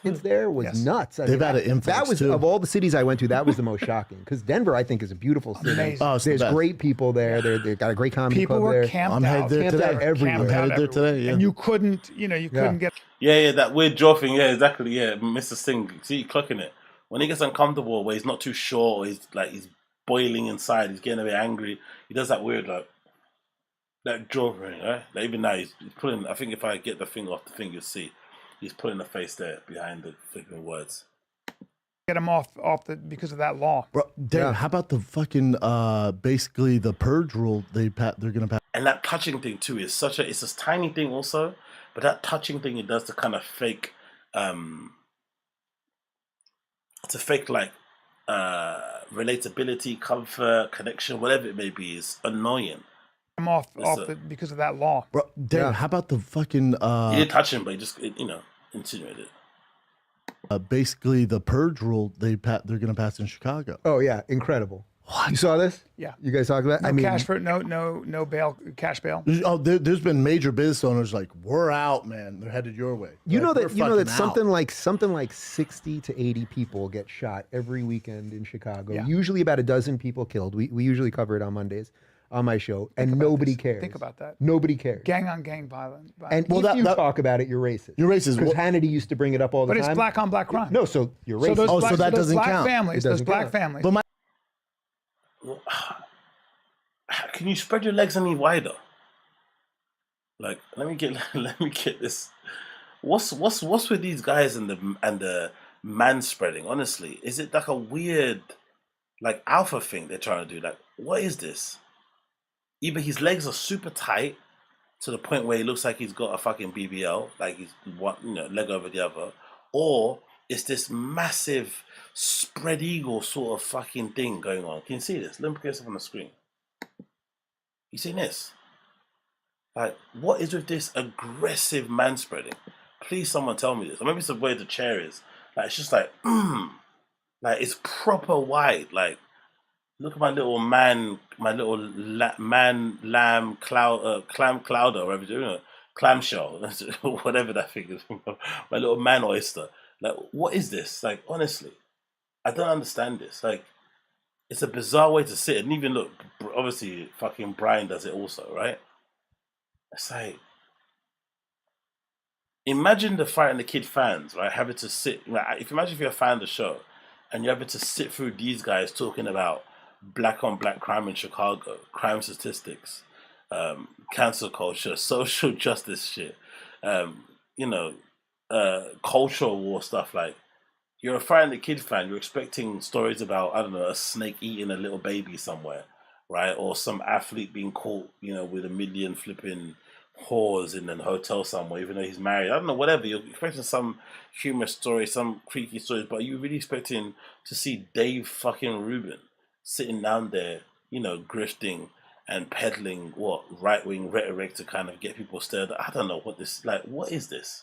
kids there was nuts. They've had an influx, that was too. Of all the cities I went to, that was the most shocking. Because Denver, I think, is a beautiful city. Amazing. Oh, it's the There's best. great people there. They've got a great comedy People club were there. camped I'm out. headed there today. everywhere. I'm headed there today, yeah. And you couldn't, couldn't get. yeah, that weird jaw thing. Yeah, exactly. Yeah, Mr. Singh. See, clocking it. When he gets uncomfortable, where he's not too sure, or he's boiling inside, he's getting a bit angry. He does that weird that jaw thing, right? Like, even now, he's pulling. I think if I get the finger off the thing, you'll see he's pulling the face there behind the flipping words. Get them off because of that law. Bro, damn, how about the fucking basically the purge rule they're gonna pass? And that touching thing too is it's this tiny thing also, but that touching thing it does to kind of fake relatability, comfort, connection, whatever it may be, is annoying. I'm off because of that law. Bro, damn, how about the fucking he didn't touch him, but he just insinuated it. Basically the purge rule they're gonna pass in Chicago. Oh yeah, incredible. What? You saw this? Yeah. You guys talked about it? No cash for no bail, cash bail. Oh, there's been major business owners like, we're out, man. They're headed your way. You know that fucking out. something like 60 to 80 people get shot every weekend in Chicago. Yeah. Usually about a dozen people killed. We usually cover it on Mondays on my show, and nobody cares. Think about that. Nobody cares. Gang on gang violence. And if you talk about it, you're racist. You're racist. Because Hannity used to bring it up all the time. But it's black on black crime. No, so you're racist. So that doesn't count. Those black families. But can you spread your legs any wider? Like, let me get this. What's with these guys and the man spreading? Honestly, is it like a weird alpha thing they're trying to do? Like, what is this? Either his legs are super tight to the point where he looks like he's got a fucking BBL, like he's one leg over the other, or it's this massive spread eagle sort of fucking thing going on. Can you see this? Let me put this up on the screen. You seen this? Like, what is with this aggressive man spreading? Please, someone tell me this. Or maybe it's the way the chair is. Like, it's just like, like it's proper wide. Like, look at my little man, my little lamb clam clouder, or whatever you know, clamshell, whatever that thing is. My little man oyster. Like, what is this? Like, honestly, I don't understand this. Like, it's a bizarre way to sit. And even look, obviously, fucking Bryan does it also, right? It's like, imagine the Fight and the Kid fans, right, having to sit. Like, imagine if you're a fan of the show, and you're having to sit through these guys talking about black on black crime in Chicago, crime statistics, cancel culture, social justice shit, you know, cultural war stuff. Like, you're a Fight and the Kid fan, you're expecting stories about, I don't know, a snake eating a little baby somewhere, right? Or some athlete being caught, you know, with 1 million flipping whores in a hotel somewhere, even though he's married. I don't know, whatever. You're expecting some humorous story, some creaky stories, but you're really expecting to see Dave fucking Rubin sitting down there, you know, grifting and peddling what right-wing rhetoric to kind of get people stirred. I don't know what this, like, what is this?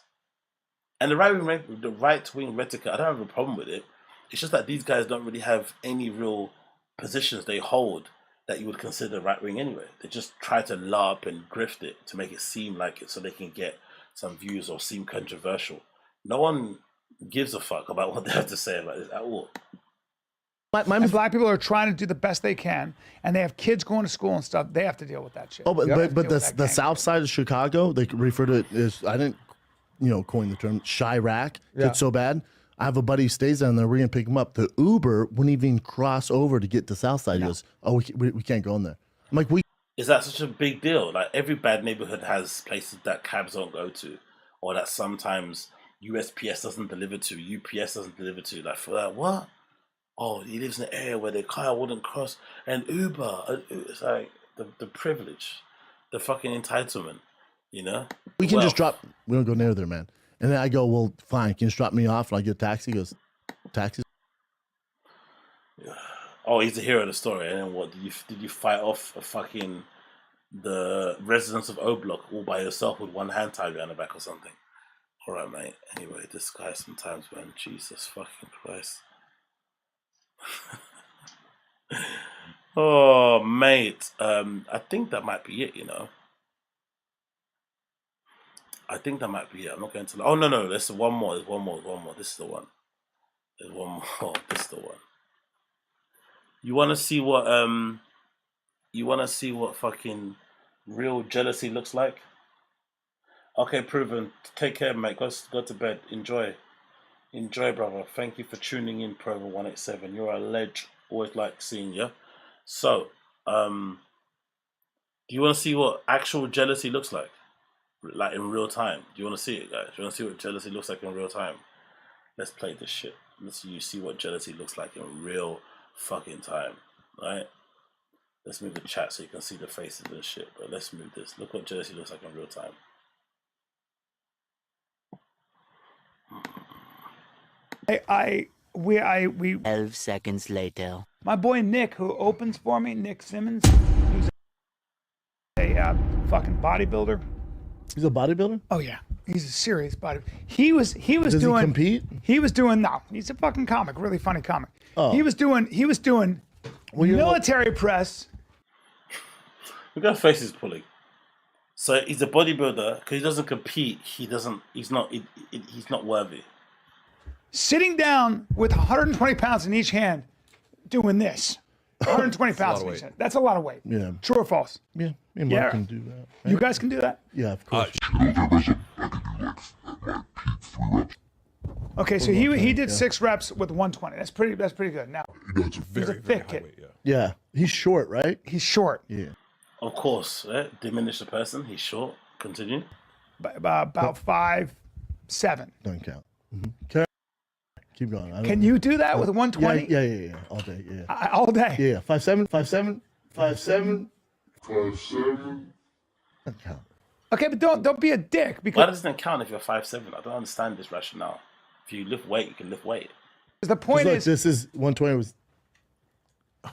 And the right-wing rhetoric, I don't have a problem with it. It's just that these guys don't really have any real positions they hold that you would consider right-wing anyway. They just try to LARP and grift it to make it seem like it so they can get some views or seem controversial. No one gives a fuck about what they have to say about this at all. And black people are trying to do the best they can, and they have kids going to school and stuff. They have to deal with that shit. Oh, but the south side of Chicago, they refer to it as, I didn't, you know, coin the term, Chirac. It's so bad. I have a buddy who stays down there. We're going to pick him up. The Uber wouldn't even cross over to get to South Side. He goes, oh, we can't go in there. I'm like, Is that such a big deal? Like, every bad neighborhood has places that cabs don't go to, or that sometimes USPS doesn't deliver to, UPS doesn't deliver to. Like, for that, what? Oh, he lives in an area where the car wouldn't cross. And Uber, it's like the privilege, the fucking entitlement, you know? we can just drop, we don't go near there, man. And then I go, well, fine, can you just drop me off and I get a taxi? He goes, taxi? Oh, he's the hero of the story. And then what, did you fight off the residents of O Block all by yourself with one hand tied behind the back or something? All right, mate. Anyway, this guy sometimes, man, Jesus fucking Christ. Oh, mate. I think that might be it, you know. I think that might be it. I'm not going to. Oh, no. There's one more. There's one more. This is the one. There's one more. This is the one. You want to see what fucking real jealousy looks like? Okay, Proven. Take care, mate. Go to bed. Enjoy, brother. Thank you for tuning in, Proven 187. You're a ledge. Always like seeing you. So, do you want to see what actual jealousy looks like? Like in real time. Do you want to see it, guys? Do you want to see what jealousy looks like in real time? Let's play this shit. Let's see what jealousy looks like in real fucking time. Right? Let's move the chat so you can see the faces and shit. But let's move this. Look what jealousy looks like in real time. We 12 seconds later. My boy Nick, who opens for me, Nick Simmons, who's a fucking bodybuilder. He's a bodybuilder? Oh yeah, he's a serious bodybuilder. He was Does doing. he compete? He was doing. No, he's a fucking comic, really funny comic. Oh. He was doing military press. Look at how face he's pulling. So he's a bodybuilder because he doesn't compete. He's not worthy. Sitting down with 120 pounds in each hand, doing this. 120 pounds in each hand. That's a lot of weight. Yeah. True or false? Yeah. Me and Mark can do that. Right? You guys can do that? Yeah, of course. Okay, so he did 6 reps with 120. That's pretty good. Now he's a thick kid. Yeah. He's short, right? He's short. Yeah. Of course, right? Diminish the person. He's short. Continue. About 5'7". Don't count. Mm-hmm. Keep going. Can you do that with 120? Yeah. All day. Yeah. All day. Yeah. 5'7". Don't count. Okay, but don't be a dick because why doesn't it count if you're 5'7"? I don't understand this rationale. If you lift weight, you can lift weight. The point is, this is 120 was.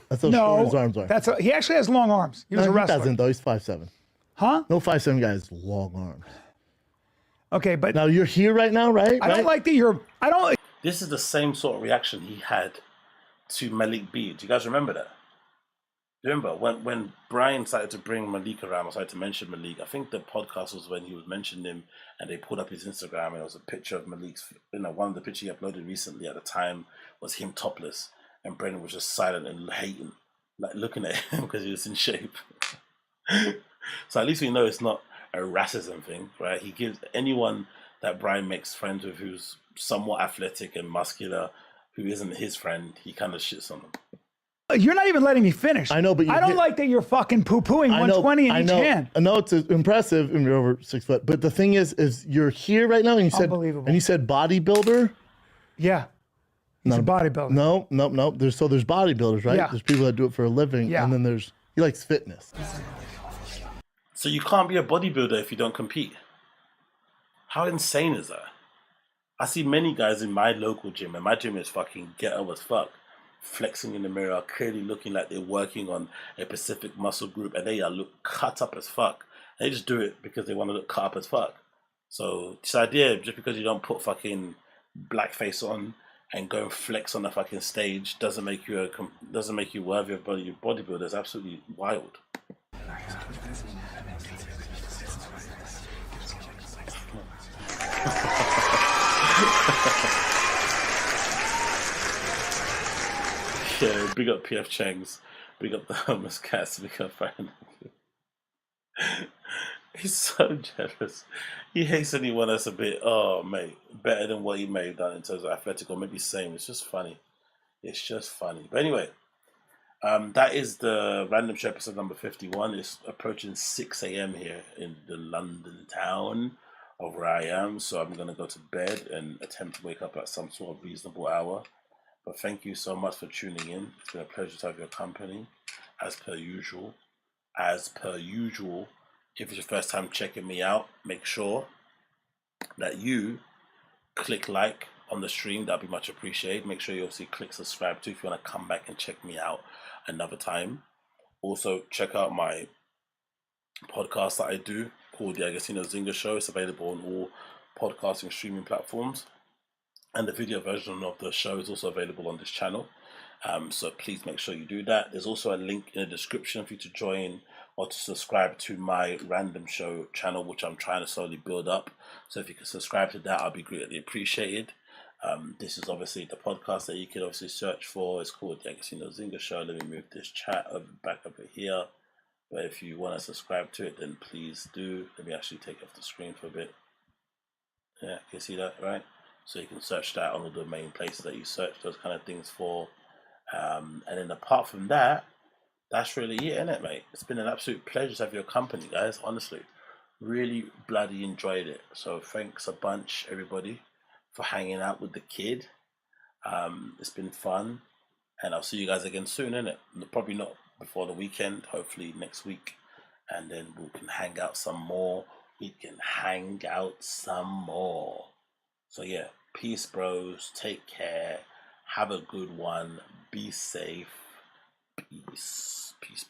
That's how short no, his arms are. he actually has long arms. He was a wrestler. He doesn't though. He's 5'7". Huh? No 5'7" guy has long arms. Okay, but now you're here right now, right? I don't like that you're. I don't. This is the same sort of reaction he had to Malik B. Do you guys remember that? Remember when Bryan started to bring Malik around, or started to mention Malik? I think the podcast was when he was mentioning him, and they pulled up his Instagram, and it was a picture of Malik's. One of the pictures he uploaded recently at the time was him topless, and Brendan was just silent and hating, like looking at him because he was in shape. So at least we know it's not a racism thing, right? He gives anyone that Bryan makes friends with who's somewhat athletic and muscular, who isn't his friend, he kind of shits on them. You're not even letting me finish. I know, but I don't like that you're fucking poo-pooing 120 in each hand. I know it's impressive, and you're over 6 foot. But the thing is you're here right now, and you said bodybuilder. Yeah, he's a bodybuilder. No. There's bodybuilders, right? Yeah. There's people that do it for a living, Yeah. and then he likes fitness. So you can't be a bodybuilder if you don't compete. How insane is that? I see many guys in my local gym, and my gym is fucking ghetto as fuck, flexing in the mirror, clearly looking like they're working on a specific muscle group, and they look cut up as fuck. They just do it because they want to look cut up as fuck. So this idea, just because you don't put fucking blackface on and go and flex on the fucking stage, doesn't make you worthy of bodybuilder. It's absolutely wild. Yeah, big up PF Chang's, big up the homeless cats, big up Bryan. He's so jealous. He hates anyone that's a bit, mate, better than what he may have done in terms of athletic, or maybe same. It's just funny. It's just funny. But anyway, that is the Random Show episode number 51. It's approaching 6 a.m. here in the London town of where I am. So I'm going to go to bed and attempt to wake up at some sort of reasonable hour. But thank you so much for tuning in. It's been a pleasure to have your company, as per usual. As per usual, if it's your first time checking me out, make sure that you click like on the stream. That'd be much appreciated. Make sure you also click subscribe too if you want to come back and check me out another time. Also, check out my podcast that I do called the AgostinhoZinga Show. It's available on all podcasting streaming platforms. And the video version of the show is also available on this channel. So please make sure you do that. There's also a link in the description for you to join or to subscribe to my Random Show channel, which I'm trying to slowly build up. So if you can subscribe to that, I'll be greatly appreciated. This is obviously the podcast that you can obviously search for. It's called the AgostinhoZinga Show. Let me move this chat back over here. But if you want to subscribe to it, then please do. Let me actually take off the screen for a bit. Yeah, you see that, right? So you can search that on all the main places that you search those kind of things for. And then apart from that, that's really it, innit, mate? It's been an absolute pleasure to have your company, guys. Honestly, really bloody enjoyed it. So thanks a bunch, everybody, for hanging out with the kid. It's been fun. And I'll see you guys again soon, innit? Probably not before the weekend, hopefully next week. And then we can hang out some more. So yeah, peace, bros. Take care. Have a good one. Be safe. Peace. Peace.